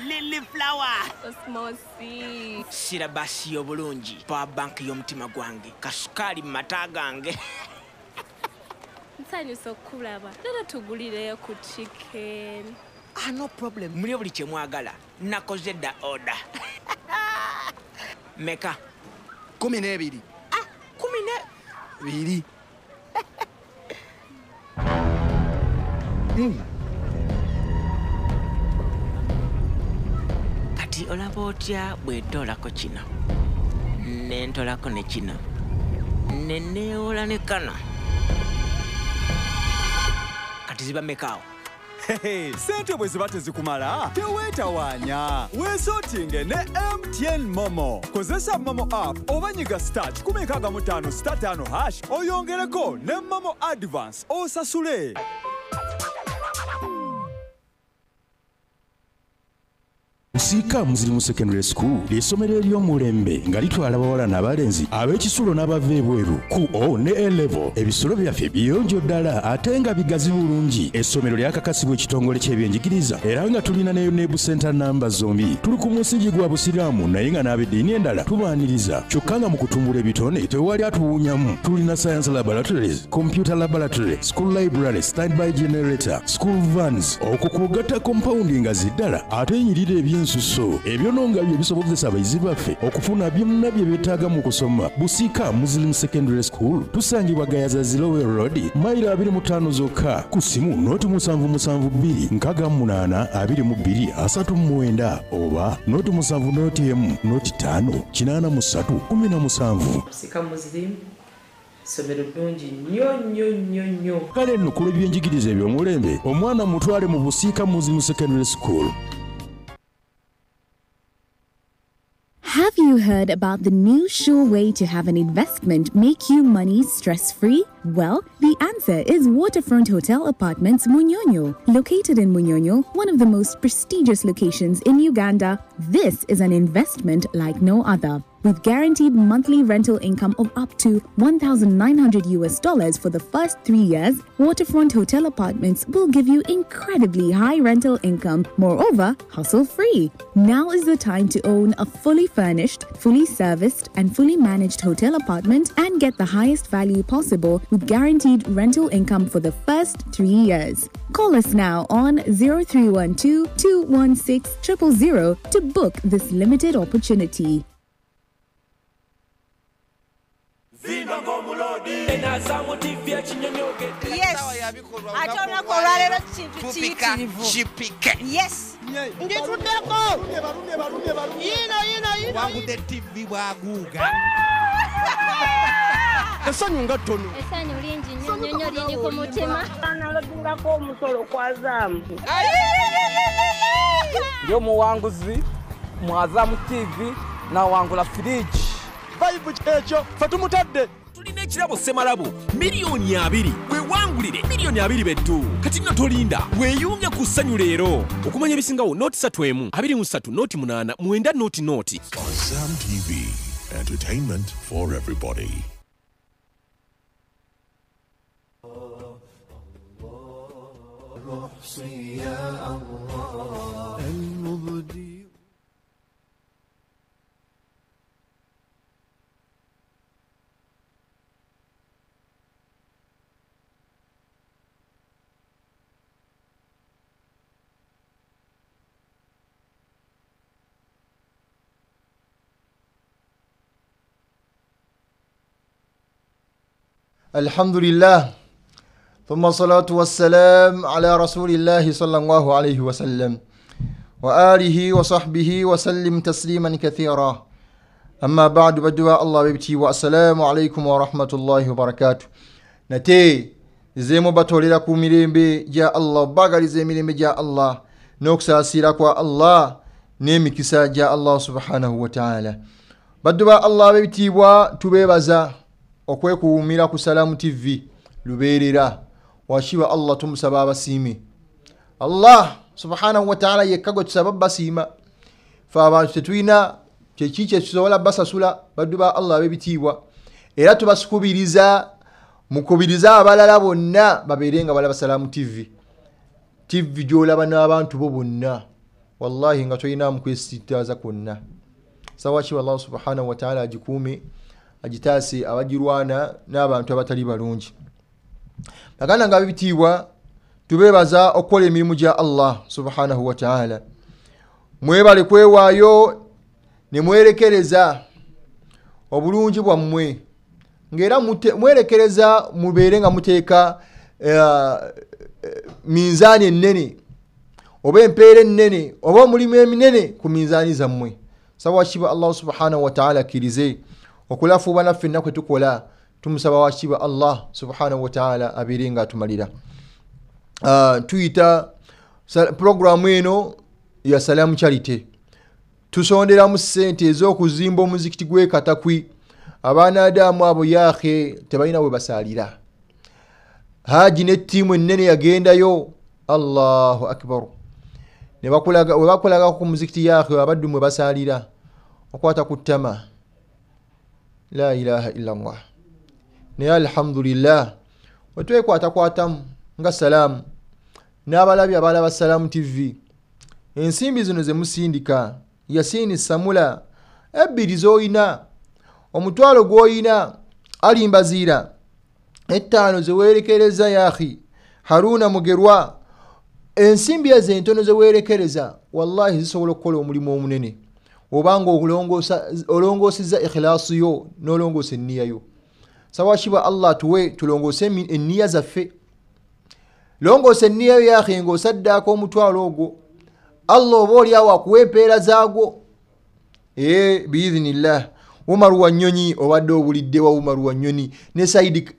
Lily flower! Osmosi. Sirabasi y'obulungi. Power bank y'omutima gwange. Kasukali mu mata gange. Nsanyusa okulaba. Lero tugulireyo ku chicken. No problem. Mulye buli kye mwagala. Nakoze dda order. Meka? 12. 12? Kati olaba otya bw'etoolako kino ne ntolako ne kino ne neewola ne kano kati ziba mekaawo. Sente bwe ziba tezikumala teweetawaanya weesootinge ne MTN Momo. Kozesa Momo app oba nyiga start 165*5 oyongereko ne Momo Advance osasule. Busika Muslim Secondary School ly'essomero ery'omulembe nga litwala abawala n'abalenzi ab'ekisulo n'abava ebweru ku O ne A level. Ebisulo byaffe biyonjo ddala ate nga bigazi bulungi. Essomero lyakakasibwa ekitongole ky'ebyenjigiriza era nga tulina ne Nebu Center namba zombi. Tuli ku musingi gwa busiraamu naye nga n'ab'eddiini endala tubaaniriza. Kyokka nga mu kutumbula ebitone tewali atuwunyamu. Tulina science laboratories, computer laboratory, school library, standby generator, school vans, okwo kugatta compound nga ziddala ate enyirira ebyensuso. Ebyo nonga bye bisobozesa abayizi baffe okufuna byonna bye beetaaga mu kusoma. Busika Muslim Secondary School tusangibwa Gayaza Zilowe Road, mayiro 25 zokka. Ku simu noti 772 68 22 39 oba noti 7 noti 5 83 17. Busika Muslim somero ddungi nnyo. Kale nno ku lw'ebyenjigiriza eby'omulembe omwana mutwale mu Busika Muslim Secondary School. Have you heard about the new sure way to have an investment make you money stress-free? Well, the answer is Waterfront Hotel Apartments Munyonyo. Located in Munyonyo, one of the most prestigious locations in Uganda, this is an investment like no other. With guaranteed monthly rental income of up to $1,900 for the first 3 years, Waterfront Hotel Apartments will give you incredibly high rental income, moreover, hassle-free. Now is the time to own a fully furnished, fully serviced, and fully managed hotel apartment and get the highest value possible with guaranteed rental income for the first 3 years. Call us now on 0312-216-000 to book this limited opportunity. Yes, atona kolwalero kintu kiyitirivu. Yes. Nditudeko. Yino. Wagude TV bwaguga. Esanyu ngatono. Esanyu lingi nyonyo liri ku mutima. Analodingako omusolo kwa Azamu. Yo muwanguzi mu Azamu TV na wangula fridge. Vibe checho fatumutadde. Tulina ekirabo Semalabo miliyoni 2 wewangulire miliyoni 2 beddu kati nno tolinda weeyunge ku ssanyu leero okumanya ebisingawo noti 3 23 noti 8 9 noti. Azam TV, entertainment for everybody. الحمد لله ثم الصلاة والسلام على رسول الله صلى الله عليه وسلم وآله وصحبه وسلم تسليما كثيرا أما بعد بدوا الله بيبتي والسلام عليكم ورحمة الله وبركاته نتي زيمو باتولي لكو ميريمبي جاء الله باغالي زي ميريمبي جاء الله نوكسا سيراكوا الله نيمي كسا جاء الله سبحانه وتعالى بدوا الله بيبتي وتبيبازا okwekuumira ku Salamu TV lubeerera washiba Allah tumusaba abasiimi Allah subhanahu wa ta'ala yekkago tusaba basiima fa abantu tetwina kyekiche tusobola basasula badduba Allah bebitiibwa era tubasukubiriza mukubiriza abalala bonna babeerenga balaba Salamu TV gyolaba n'abantu bo bonna wallahi nga toyina mukwesitaza konna sawashiba Allah subhanahu wa ta'ala ajikuume agitasi abagirwana n'abantu abatali balungi baganda nga bibitibwa tubebaza okola emirimu gya Allah subhanahu wa ta'ala mwebale kwewaayo ne mwerekereza obulungi bwammwe ngera mwerekereza mubeere nga muteeka minzaani ennene oba empeera ennene oba omulimu eminene ku minzaani zammwe sawa shiba Allah subhanahu wa ta'ala kirize okulafuuba naffe ennaku tukola tumusaba washiba Allah subhanahu wa ta'ala abirenga atumalira tuyita programu eno ya Salamu Charity tusonderamu ssente ez'okuzimba omuzikiti gw'Ekatakwi abaana Adamu abo yaakhe tebalina we basalira haji n'ettiimu ennene yagendayo Allahu akbar ne bakulaga ku muzikiti yaakhe abaddu mwe basalira okwata ku ttama la ilaha illa Allah ne alhamdulillah wetwekwatakwatamu nga Salamu n'abalabi abalaba Salamu TV ensimbi zino ze musindika Yasini Samula ebbiri z'oyina omutwalo gw'oyina alimbaziira 5 ze weerekereza yaakhi Haruna Mugerwa ensimbi ezentono ze weerekereza wallahi zisobola okukola omulimu omunene obanga olongoosiza ikhlasi yo n'olongoosa enniya yo sawashiba Allah tuwe tulongoose enniya zaffe longoosa enniya yo yaakhi ng'osaddaako omutwalo ogwo Allah oba oliawo akuwa empeera zaagwo biidhinillah Umaru Wanyonyi obadde obulidde wa Umaru Wanyonyi ne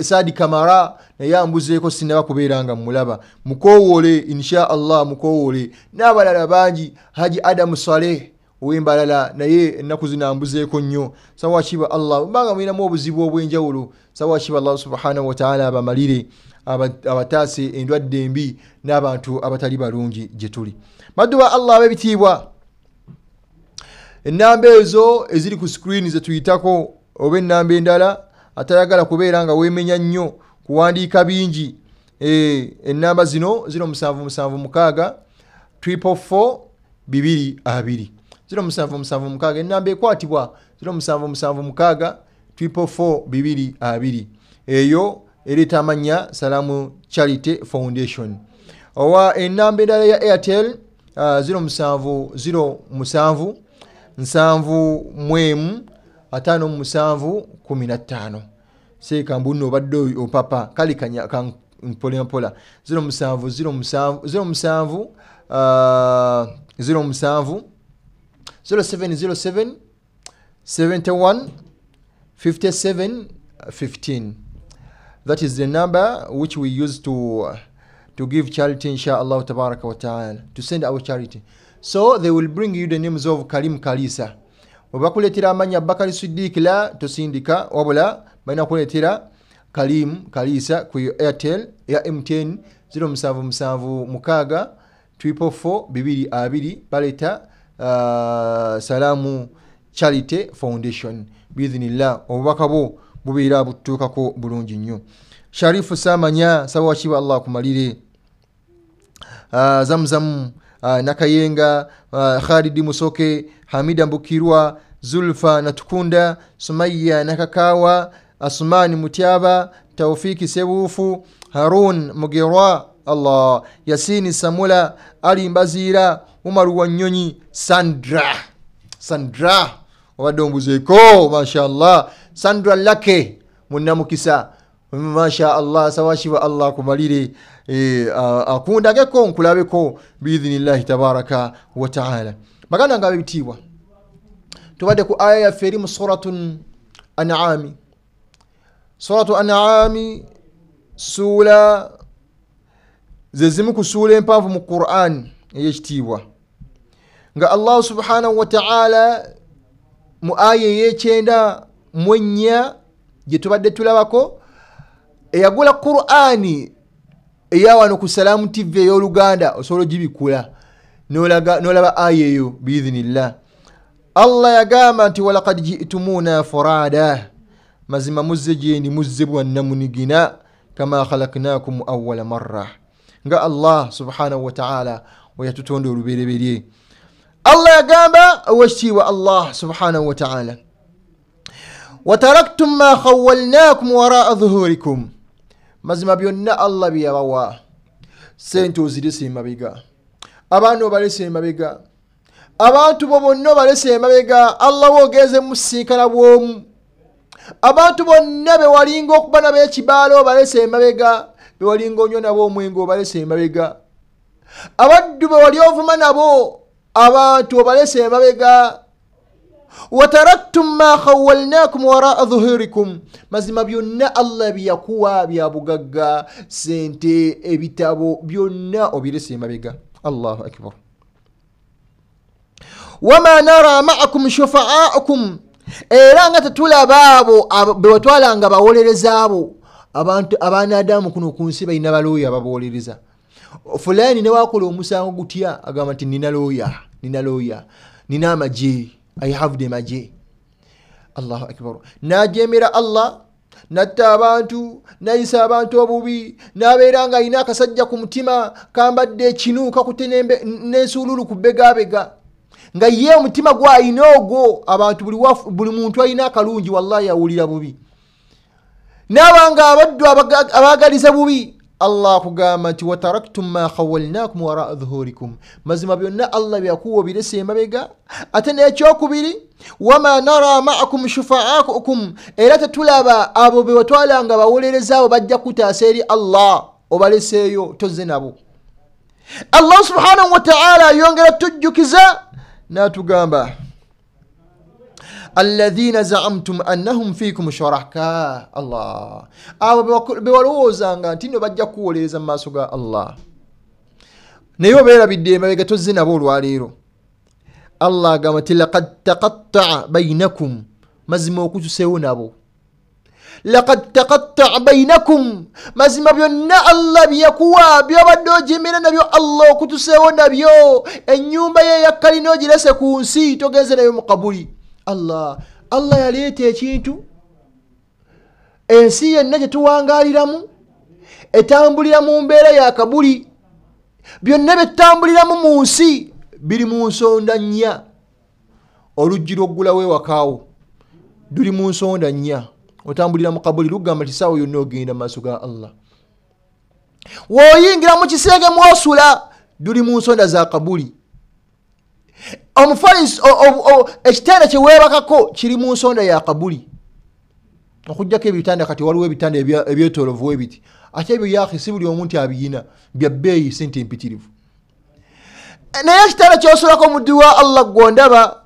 Saadi Kamara naye ambuzeeko sinaba kubeeranga mulaba mukowoole insha Allah mukowoole n'abalala bangi Haji Adamu Saleh ow'embalala naye ennaku zino ambuzeeko nnyo sawashiba Allah mbanga mulinamu obuzibu obw'enjawulo sawashiba Allah subhanahu wa ta'ala abamalire abataase endwadde embi n'abantu abatali balungi gye tuli badduba Allah ab'ebitiibwa Ennamba ezo eziri ku screen ze tuyitako oba ennamba endala atayagala kubeera nga weemenya nnyo kuwandiika bingi. Ennamba zino 0776 444 222 0776 ennamba ekwatibwa 0776 444 222 eyo ereta amanya Salamu Charity Foundation. Owa ennamba endala ya Airtel 0707 7 5715 seka mbuno badde opapa kali kanya kan mpola 0707 0707 71 57 15. That is the number which we use to give charity, inshallah tabaraka wa ta'ala, to send our charity. So they will bring you the names of Karim Kalisa. Wabakuletera amanya Bakari Siddiq la tosindika wabula baina kuletera Karim Kalisa ku Airtel ya MTN 0776 444 222 baleta Salamu Charity Foundation biidhnillah obubaka bo bubeera butuukako bulungi nnyo. Sharifu Samanya sawa shiba Allah kumalire. Zamzam Nakayenga, Khalidi Musoke, Hamida Mbukirwa, Zulfa Natukunda, Sumaya Nakakawa, Asmani Mutiaba, Taufiki Sewufu, Harun Mugerwa, Allah, Yasini Samula, Ali Mbazira, Umaru Wanyonyi, Sandra Wadombuzeko, mashallah, Sandra Lake, Munamukisa, mashallah, sawashiwa Allah kumalire. Akunda geko nkulabeko biidhnillahi tabaraka wa ta'ala. Magana ngabe bitiwa tubade ku aya ya feri mu suratun An'am. Suratu An'am sura zezimu ku sura empanvu mu Qur'an eyekitiibwa nga Allah subhanahu wa ta'ala mu aya y'ekyenda mwenya gye tubadde tulabako eyagula Qur'ani eyawano ku Salamu TV y'Oluganda osolo gibikula nolaba aya eyo biidhnillah. Allah yagamba nti walaqad ji'tumuna furada, mazima muzze gyendi muzze bwannamunigina kama khalaqnakum awwala marra, nga Allah subhanahu wa ta'ala weyatutonda olubereberye. Allah yagamba owekitiibwa Allah subhanahu wa ta'ala wataraktum ma khawwalnakum wara'a dhuhurikum, mazima byonna Allah byabawa sente ozirese emabega, abaana obalese emabega, abantu bo bonna balese emabega. Allah wogeze musinkana bwomu, abantu bonna bewalinga okuba n'abekibaalo balese emabega, bewalinga onyo nabo omwengo balese emabega, abaddu bewali ovuma nabo abantu balese emabega. Wataraktum ma khawwalnakum wara'a dhuhurikum, mazima byonna Allah byakuwa byabugagga, sente, ebitabo byonna obirese emabega. Allahu akbar. Wama nara ma'akum shufa'akum, era nga tetulaba abo bewatwalanga bawolereza abo abantu abanadamu kuno ku nsi balina balooya babolereza. Fulani ne wakola omusango gutya agamba nti nina looya, nina amaje, I have them aje. Allahu akbar. Najemera Allah, natta abantu, nayisa abantu obubi, nabeera nga alina akasajja ku mutima kambadde ekinuuka kutenembe n'ensululu ku bbegabega, nga ye omutima gw'alina ogwo abantu buli muntu alina akalungi wallahi awulira bubi, n'abanga abaddu abaagaliza bubi. Allah kugamba nti wataraktum ma khawwalnakum wara'a dhuhurikum, mazima byonna Allah byakuwa birese emabega. Ate n'ekyokubiri wama nara ma'akum shufa'akum, era tetulaba abo bewatwalanga bawolereza abo bajja kutaasa eri Allah obaleseeyo tozze nabo. Allah subhanahu wa ta'ala yongera tujjukiza n'atugamba alladhina za'amtum annahum fikum shuraka. Allah, abo bewalowoozanga nti no bajja kuwolereza mu maaso ga Allah naye obeerabidde emabega tozze nabo olwaleero. Allah agamba nti laqad taqatta'a bainakum, mazima okutuseewo nabo. laqad taqatta'a bainakum mazima byonna Allah byakuwa byabadde ojemera nabyo Allah okutuseewo nabyo ennyumba ye yakkalina ogirese ku nsi togenze nayo mu kabuli. Allah yaleeta ekintu ensi yenna gye tuwangaaliramu etambulira mu mbeera ya kabuli. Byonna byetambuliramu mu nsi biri mu nsonda nnya. Oluggi lw'oggulawo ewakaawo luli mu nsonda nnya. Otambulira mu kabuli lugamba nti ssaawa yonna ogenda mu maaso ga Allah. W'oyingira mu kisenge mw'osula luli mu nsonda za kabuli. Omufalisi ekitanda kye weebakako kiri mu nsonda ya kabuli. Okujjako ebitanda kati waliwo ebitanda ebyetoolovu webiti. Ate ebyo yaki si buli omuntu abiyina bya bbeeyi sente mpitirivu. Naye ekitanda kyosulako muddu wa Allah gwondaba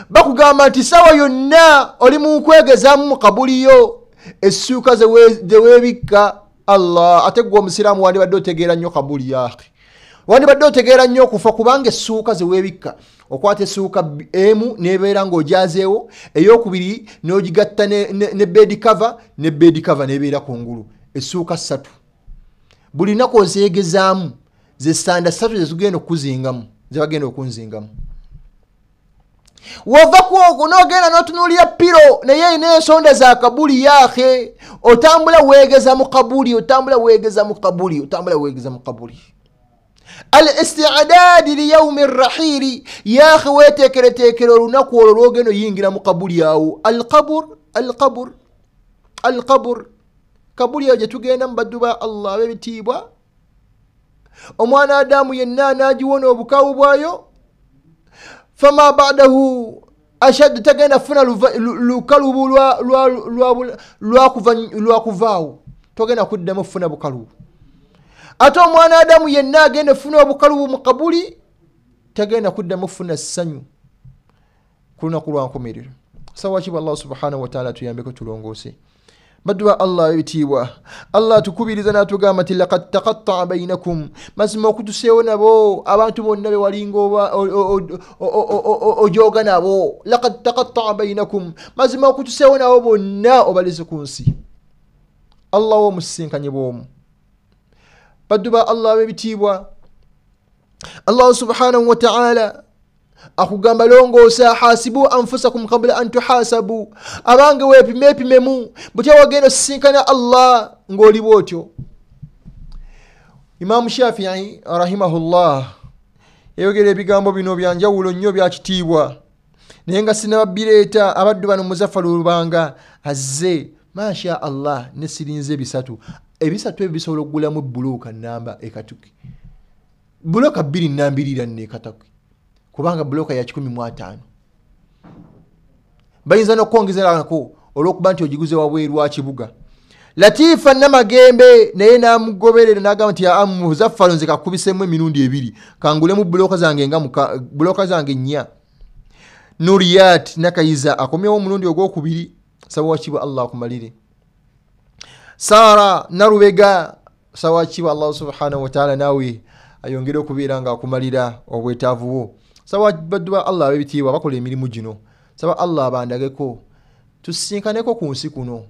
bakugamba nti ssaawa yonna oli mu kwegezaamu mu kabuli yo essuuka ze weebikka. Allah ate gwe omusiraamu wandibadde otegeera nnyo kabuli yaki. Wandibadde otegeera nnyo okufa kubanga essuuka ze weebikka okwata essuuka emu nebeera ng'ogyazeewo ey'okubiri n'ogigatta ne bed cover ne bed cover nebeera kungulu. Essuuka 3 buli nnaku ozeegezaamu ze sanda 3 zezigenda okuzingamu zebagenda okunzingamu. Wova kwogo n'ogenda n'otunuulira piro naye erina ensonda za kabuli yake. Otambula weegeza mu kabuli, otambula weegeza mu kabuli, otambula weegeza mu kabuli. Al-isti'daadi li yawmi ar-rahili yake weeteekereteekera olunaku olwo lw'ogenda oyingira mu kabuli awo. Al-qabr kabuli eyo gye tugenda mu baddu ba Allah ab'ebitiibwa. Omwana Adamu yenna n'agiwona obukawu bwayo. Fama ba'dahu ashad tagenda funa lukalubu lwakuvaawo togenda kuddamu funa bukalubu. Ate omwana Adamu yenna agenda funa obukalubu mu kabuli tagenda kuddamu funa ssanyu ku lunaku lwa nkomerero. Sawa kiba Allah subhanahu wa ta'ala tuyambeko tulongoose. Badwa Allah ebitiibwa Allah tukubiriza n'atugamba nti laqad taqatta'a bainakum mazima okutuseewo nabo abantu bonna be walinga ojoga nabo. Laqad taqatta'a bainakum mazima okutuseewo nabo bonna obaleze ku nsi. Allah w'omusinkanye bw'omu. Badwa Allah ebitiibwa Allah subhanahu wa ta'ala akugamba longoosa hasibu anfusakum qabla an tuhasabu. Abange weepimepimemu butya wagenda osisinkana Allah ng'oli bwotyo. Imam Shafi'i rahimahullah yayogera ebigambo bino byanjawulo nnyo bya kitiibwa naye nga sinababbireeta abaddu bano Muzaffaru Lubanga azze masha Allah ne sirinze ebisatu ebisobola okugulamu bbulooka namba ekatuki bbulooka 2 ekatuki kubanga bbulooka ya 15 bayinza n'okwongezerako olw'okuba nti ogiguze wabweru wa kibuga. Latifa Namagembe naye n'amugoberera n'agamba nti Muzaffaru nze kakubisemu emirundi 2 kangulemu bbulooka zange bbulooka zange 4. Nuriyat Nakayiza akomyewo omulundi ogwokubiri sawa kiba Allah akumalire. Sara Narubega sawa kiba Allah subhanahu wa ta'ala nawe ayongere okubeera nga akumalira obwetaavu bwo. Sawa baddu ba Allah ab'ebitiibwa bakola emirimu gino. Sawa Allah abandageko tusinkaneko ku nsi kuno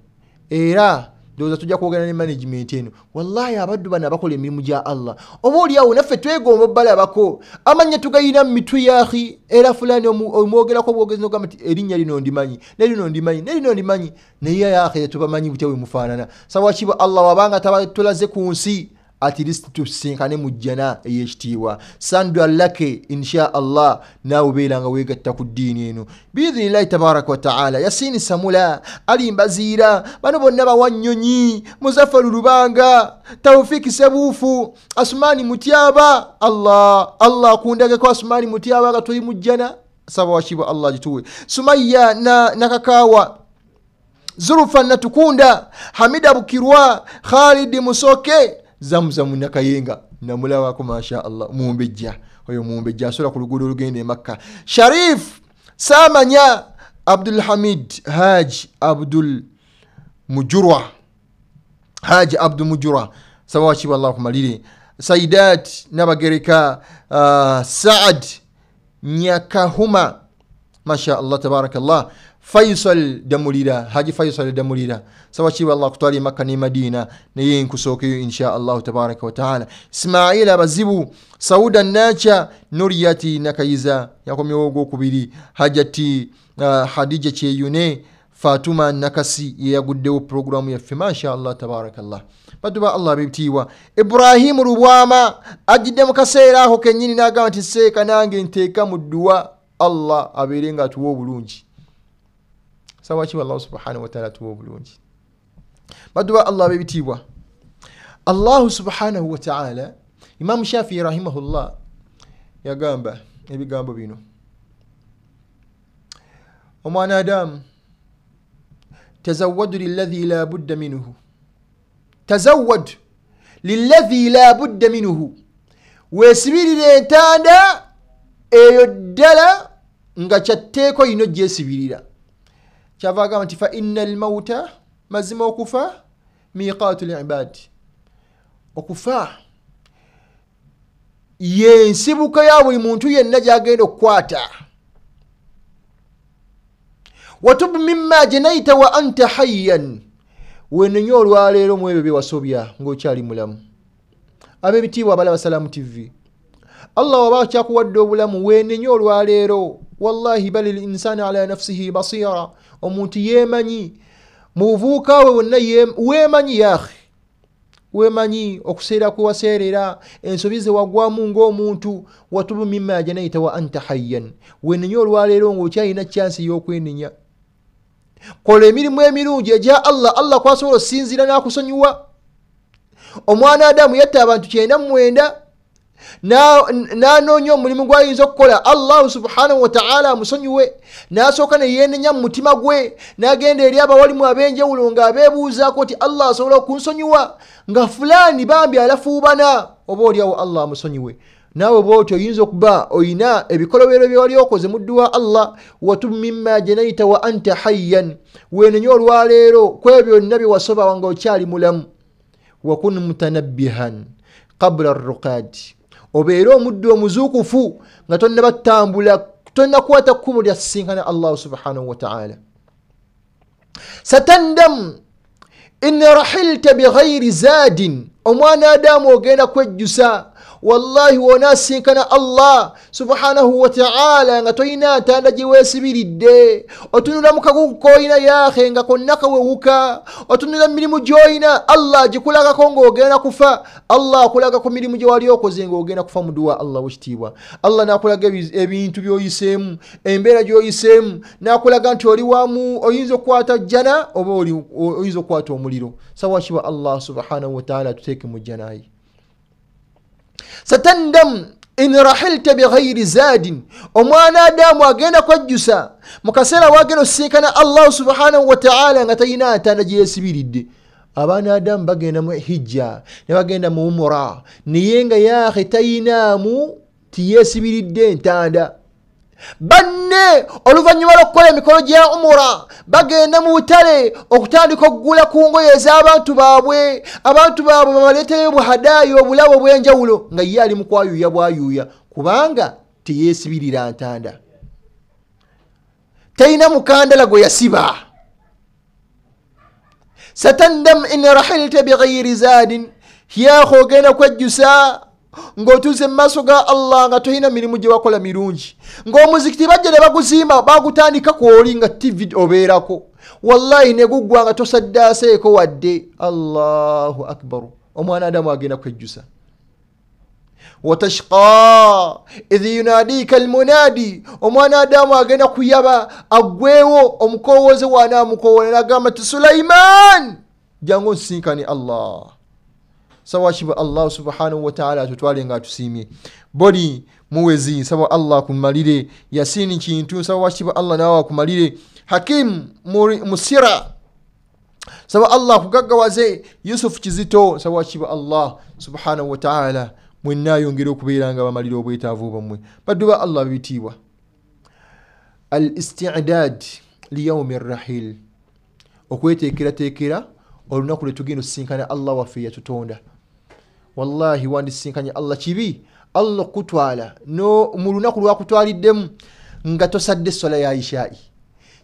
era ndowooza tujja kwogera ne management eno. Wallahi abaddu bano abakola emirimu gya Allah oba oliawo naffe twegomba balabako amanya tugayina mu mitwe yahi era fulani omwogerako bwogezi nogamba nti erinnya lino ndimanyi nerino ndimanyi naye yahi tubamanyi butya we mufaanana. Sawa kiba Allah wabanga tulaze ku nsi at least tusinkane mu jjana ey'ekitiibwa. Sandwa lake insha Allah naawe beera nga weegatta ku ddiini eno biidhinillahi tabaraka wa ta'ala. Yasini Samula Ali Mbaziira bano bonna bawannyonyi Muzaffaru Lubanga Tawfiki Sebuufu Asumani Mutyaba Allah akundageko Asumani Mutyaba nga tuli mu jjana. Saba wakiba Allah gituwe. Sumayya Nakakawa Zulfa Natukunda Hamida Bukirwa Khalid Musoke Zamzamu Nakayenga namulawako masha Allah mumbejja oyo mumbejja asola ku luguudo olugenda e Makka. Sharif Samanya Abdul Hamid Haji Abdul Mujurwa sawa kiba Allah kumalire. Saidat Nabagereka Saad Nyakahuma masha Allah tabarakallah Faisal Damulira Haji Faisal Damulira sawa chiwa Allah kutwali Makka ni Madina naye nkusokeyo insha Allah tabaraka wa taala Ismaila Bazibu Sauda Nacha Nuriyati Nakayiza yakomyogo kubiri Hajati Hadija Cheyune Fatuma Nakasi yaguddewo programu ya masha Allah tabarakallah Baduba Allah bibtiwa Ibrahim Rubwama ajidde mukaseera aho kenyini nagamba nti seeka nange nteeka mu dduwa Allah abeerenga tuwo bulungi sawa chi Allah subhanahu wa ta'ala tuwo bulungi baduba Allah bibtiwa Allah subhanahu wa ta'ala Imam Shafi'i rahimahullah yagamba ebigambo bino omwana Adam tazawwadu lilladhi la budda minhu tazawwad lilladhi la budda minhu wesibirire entanda eyo ddala nga kyatteeko ino gyesibirira kyavaagamba nti fa innal mauta mazima okufa miqaatu libadi okufa yensibuka ya buli muntu yenna gyagenda okukwata watub mimma janaita wa anta hayyan wenenye olwaleero mu ebyo bye wasobya ng'okyali mulamu ab'ebitiibwa abalaba Salamu TV Allah waba kyakuwadde obulamu wenenye olwaleero wallahi bali linsani ala nafsihi basira omuntu yemanyi mu buvuuka we wonna wemanyi yaakhi wemanyi okuseera kwewaseerera ensobi ze wagwamu ng'omuntu watubu mimma janaita wa anta hayyan wenenye olwaleero ng'okyalina chansi y'okwenenya kola emirimu emirungi egya Allah kwasobola osinzira n'akusonyiwa omwana Adamu yatta abantu 99 n'anoonya omulimu gw'ayinza okukola Allah subhanahu wa ta'ala amusonyiwe n'asooka ne yeenenya mu mutima gwe n'agenda eri abawalimu ab'enjawulo ng'abeebuuzaako nti Allah asobola okunsonyiwa nga fulani bambi alafuubana oba oliawo Allah amusonyiwe nawe bw'otyo oyinza okuba oyina ebikolobero bye wali okoze muddu wa Allah watub mimma janaita wa anta hayyan wenenye olwaleero kwebyo byonna bye wasoba nga okyali mulamu wakun mutanabbihan qabla arruqad obeera omuddu omuzuukufu nga tonna batambula tonna kwata kkubo lya sinkana Allah subhanahu wa ta'ala satandam in rahilta bighayri zadin omwana Adamu ogenda kwejjusa wallahi wona sinkana Allah subhanahu wa ta'ala nga toyina ntanda gye weesibiridde otunula mu kakuku koyina yaakhe nga konna kawewuka otunula mirimu gy'oyina Allah gikulagako ng'ogenda kufa Allah akulaga ku mirimu gye wali okoze ng'ogenda kufa mu dduwa Allah wekitiibwa Allah n'akulaga ebintu by'oyiseemu embeera gy'oyiseemu n'akulaga nti oli wamu oyinza okukwata jjana oba oyinza okukwata omuliro sawa kiba Allah subhanahu wa ta'ala tuteeke mu jjanayi satandam in rahilta bighayri zadin omwana Adamu agenda kwejjusa mu kaseera wagenda osinkana Allah subhanahu wa ta'ala nga talina ntanda gye yeesibiridde abaana Adamu bagenda mu hijja ne bagenda mu umura naye nga yaakhe tayinaamu tiyeesibiridde ntanda banne oluvannyuma lw'okukola emikolo gya umura bagenda mu butale okutandika okugula ku ngoye ez'abantu baabwe babaleeteyo buhadaayo obulabo obw'enjawulo nga ye ali mu kwayuuya bwayuuya kubanga teyeesibirira ntanda talina mukandala gwe yasiba satandam in rahilta bighayri zadin yaakho ogenda kwejjusa ng'otuuze mu maaso ga Allah nga toyina mirimu gye wakola mirungi ng'omuzikiti bajja ne baguzimba bagutandika kwoli nga TV obeerako wallahi ne guggwa nga tosaddaaseeko wadde Allahu akbar omwana Adamu agenda kwejjusa watashqa idh yunadika almunadi omwana Adamu agenda kuyaba aggwewo omukowooze waanaamukowola n'agamba ti Sulaiman jangu nsinkani Allah sawa shiba Allah subhanahu wa ta'ala tutwale nga tusimye bodi muwezi sawa Allah kumalire yasini kintu sawa shiba Allah nawa kumalire hakim musira sawa Allah kugaggawaze Yusuf Kizito sawa shiba Allah subhanahu wa ta'ala mwenna yongere okubeeranga bamalire obwetaavu bamwe baduba Allah bitiibwa al-isti'dad li yawm ar-rahil okweteekera olunaku lwe tugenda osinkana Allah waffe yatutonda wallahi wandisinkanya Allah kibi Allah kutwala no mu lunaku lwakutwaliddemu nga tosadde sola ya ishai.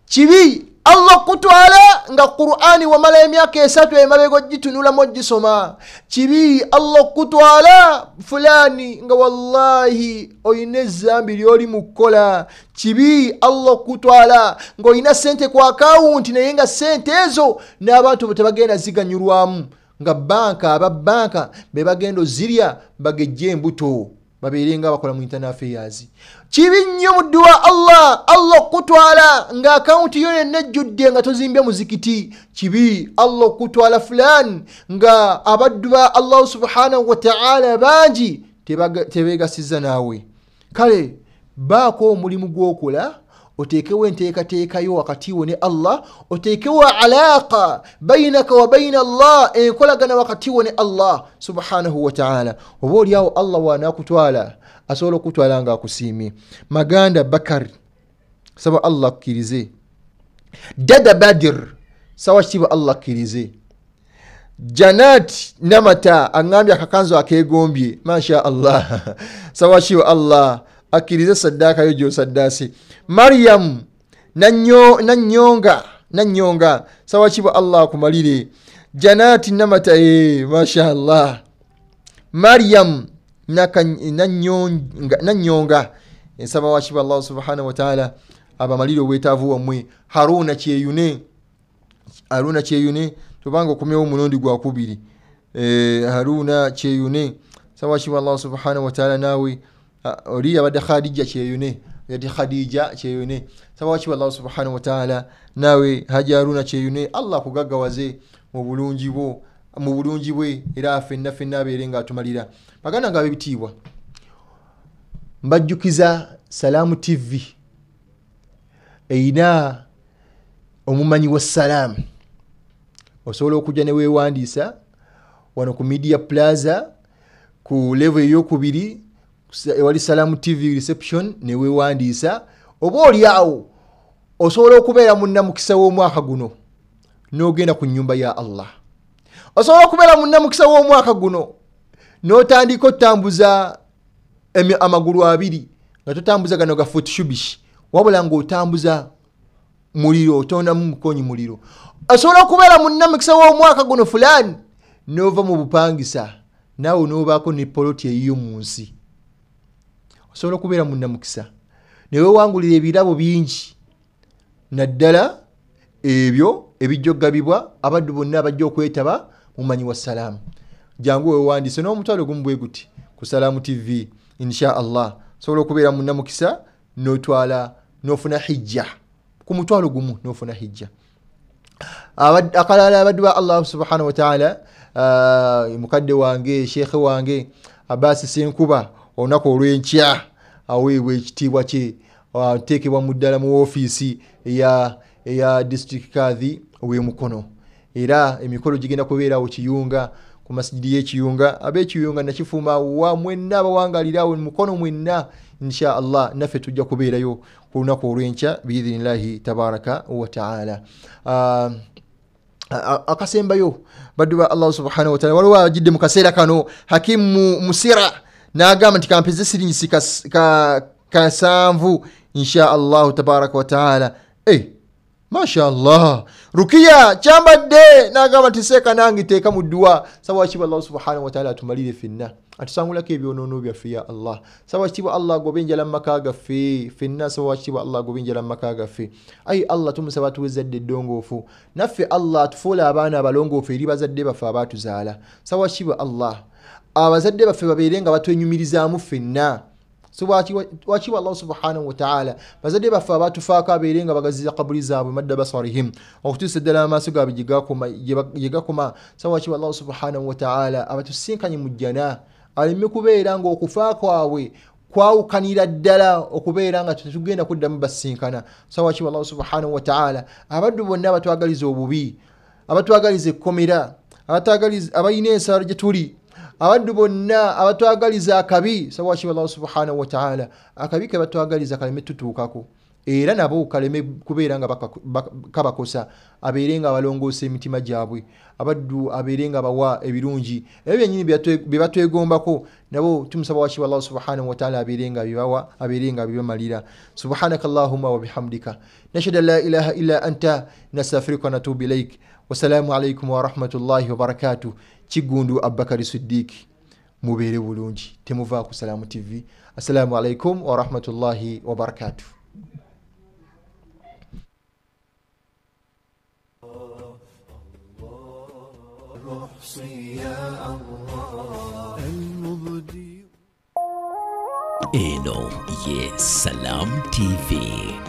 Kibi Allah kutwala nga Qur'ani wa mala emyaka 3 emabego gitunula mojisoma. Kibi Allah kutwala fulani nga wallahi oyine zambi lyoli mukola. Kibi Allah kutwala nga oyina sente kwa account naye nga sente ezo n'abantu tebagenda ziganyulwamu nga banka bebagendo zirya bagejje embuto baberenga bakola mu internal affairs. Kibi nnyo mudduwa Allah kutwala nga account yo nejjudde nga tozimbye muzikiti. Kibi Allah kutwala fulani nga abaddu ba Allah subhanahu wa ta'ala banji tebegasiza nawe. Kale baako omulimu gwokola otekewe enteekateekayo wakati wo ne Allah, otekewe alaqa bainaka wa baina Allah, enkolagana wakati wo ne Allah subhanahu wa ta'ala. Oba oliawo Allah wanakutwala asobola okutwala nga akusiimye. Maganda Bakar saba Allah akkirize. Dada Badr sawa kiba Allah akkirize. Janat Namata angambye akakanzo akegombye masha Allah sawa kiba Allah akkirize sadaka yo jo saddasi. Maryam nanyonga sawa kiba Allah kumalire. Janati Namata masha Allah. Maryam nanyonga nsaba wa kiba Allah subhanahu wa ta'ala abamalire obwetaavu wamwe. Haruna Kyeyune tubanga okumyewo omulondi gwa kubiri. Haruna Kyeyune sawa kiba Allah subhanahu wa ta'ala nawe oli abadde Khadija Kyeyune yadi Khadija Kyeyune sawa kiba Allah subhanahu wa ta'ala nawe Haji Haruna Kyeyune Allah kugaggawaze mu bulungi bwe era fenna abeerenga atumalira. Baganda nga bebitiibwa mbajjukiza Salamu TV eina omumanyi wa Salamu. Osobola okujja ne weewandiisa wano ku Media Plaza ku level ey'okubiri ewali Salamu TV reception ne weewandiisa. Oba oliawo osobola okubeera munnamukisa w'omwaka guno n'ogenda ku nnyumba ya Allah. Osobola okubeera munnamukisa w'omwaka guno n'otandika otambuza amagulu 2 nga totambuza gano ga foot shubish wabula ng'otambuza muliro otondamu mukonyi muliro. Osobola okubeera munnamukisa w'omwaka guno fulani n'ova mu bupangisa naawe n'obaako ne poloti eyiyo mu nsi. Osobola okubeera munnamukisa ne weewangulira ebirabo bingi naddala ebyo ebijjogabibwa abaddu bonna abajja okwetaba mumanyi wa Salamu. Jangu weewandiise n'omutwalo gumu bwe guti ku Salamu TV insha Allah. Osobola okubeera munnamukisa n'otwala n'ofuna hijja ku mutwalo gumu n'ofuna hijja. Akalala abaddu ba Allah subhanahu wa ta'ala mukadde wange sheikh wange Abbas Senkuba onako olw'enkya aweebwa ekitiibwa kye ateekebwa mu ddala mu ofiisi eya district kadhi ow'emukono era emikolo gigenda kubeerawo Kiyunga ku masjidi y'Ekiyunga. Ab'Ekiyunga nakifuma wa mwenna abawangalirawo mukono mwenna insha Allah naffe tujja kubeerayo ku lunaku olw'enkya biidhinillahi tabaraka wa ta'ala. Akasembayo baddu ba Allah subhanahu wa ta'ala waliwo ajidde mu kaseera kano Hakim Musira n'agamba nti kampeze siringi kasanvu insha Allah tabaraka wa ta'ala. Masha Allah. Rukiya chambadde n'agamba nti seeka nange teeka mu dduwa. Sawa kiba Allah subhanahu wa ta'ala atumalire fenna atusangulako ebyonoono byaffe ya Allah. Sawa kiba Allah gobenjala maka gaffe fenna. Sawa kiba Allah gobenjala maka gaffe. Ai Allah tumusaba tuwezadde eddongoofu naffe Allah atufuula abaana abalongoofu eri bazadde baffe abaatuzaala. Sawa kiba Allah abazadde baffe babeerenga batwenyumirizaamu fenna. So wachiwa Allah subhanahu wa ta'ala bazadde baffe abatufaako abeerenga bagaziza kabuli zaabwe madda basarihim okutuusa ddala amaaso gaabwe gyegakoma. So wachiwa Allah subhanahu wa ta'ala abatusinkanye mu jjana aleme kubeera nga okufa kwabwe kwawukanira ddala okubeera nga tetugenda kuddamu basinkana. So wachiwa Allah subhanahu wa ta'ala abaddu bonna abatwagaliza obubi abatwagaliza ekkomera abayina ensaalo gye tuli abaddu bonna abatwagaliza akabi. Sawa kiba Allah subhanahu wa ta'ala akabi ke batwagaliza kaleme tutuukako era nabo kaleme kubeera nga kabakosa abeere nga balongoosa emitima gyabwe abaddu abeere nga bawa ebirungi ebyo byennyini bye batwegombako nabo tumusaba wakiba Allah subhanahu wa ta'ala abeere nga bibawa abeere nga bibamalira subhanaka Allahumma wa bihamdika nashhadu an la ilaha illa anta nastaghfiruka wa natubu ilaik wassalamu alaykum wa rahmatullahi wa barakatuh Kigundu Abubakar Siddiq mubeere bulungi temuva ku Salamu TV assalamu alaykum wa rahmatullahi wa barakatuh Eno ye Salam TV.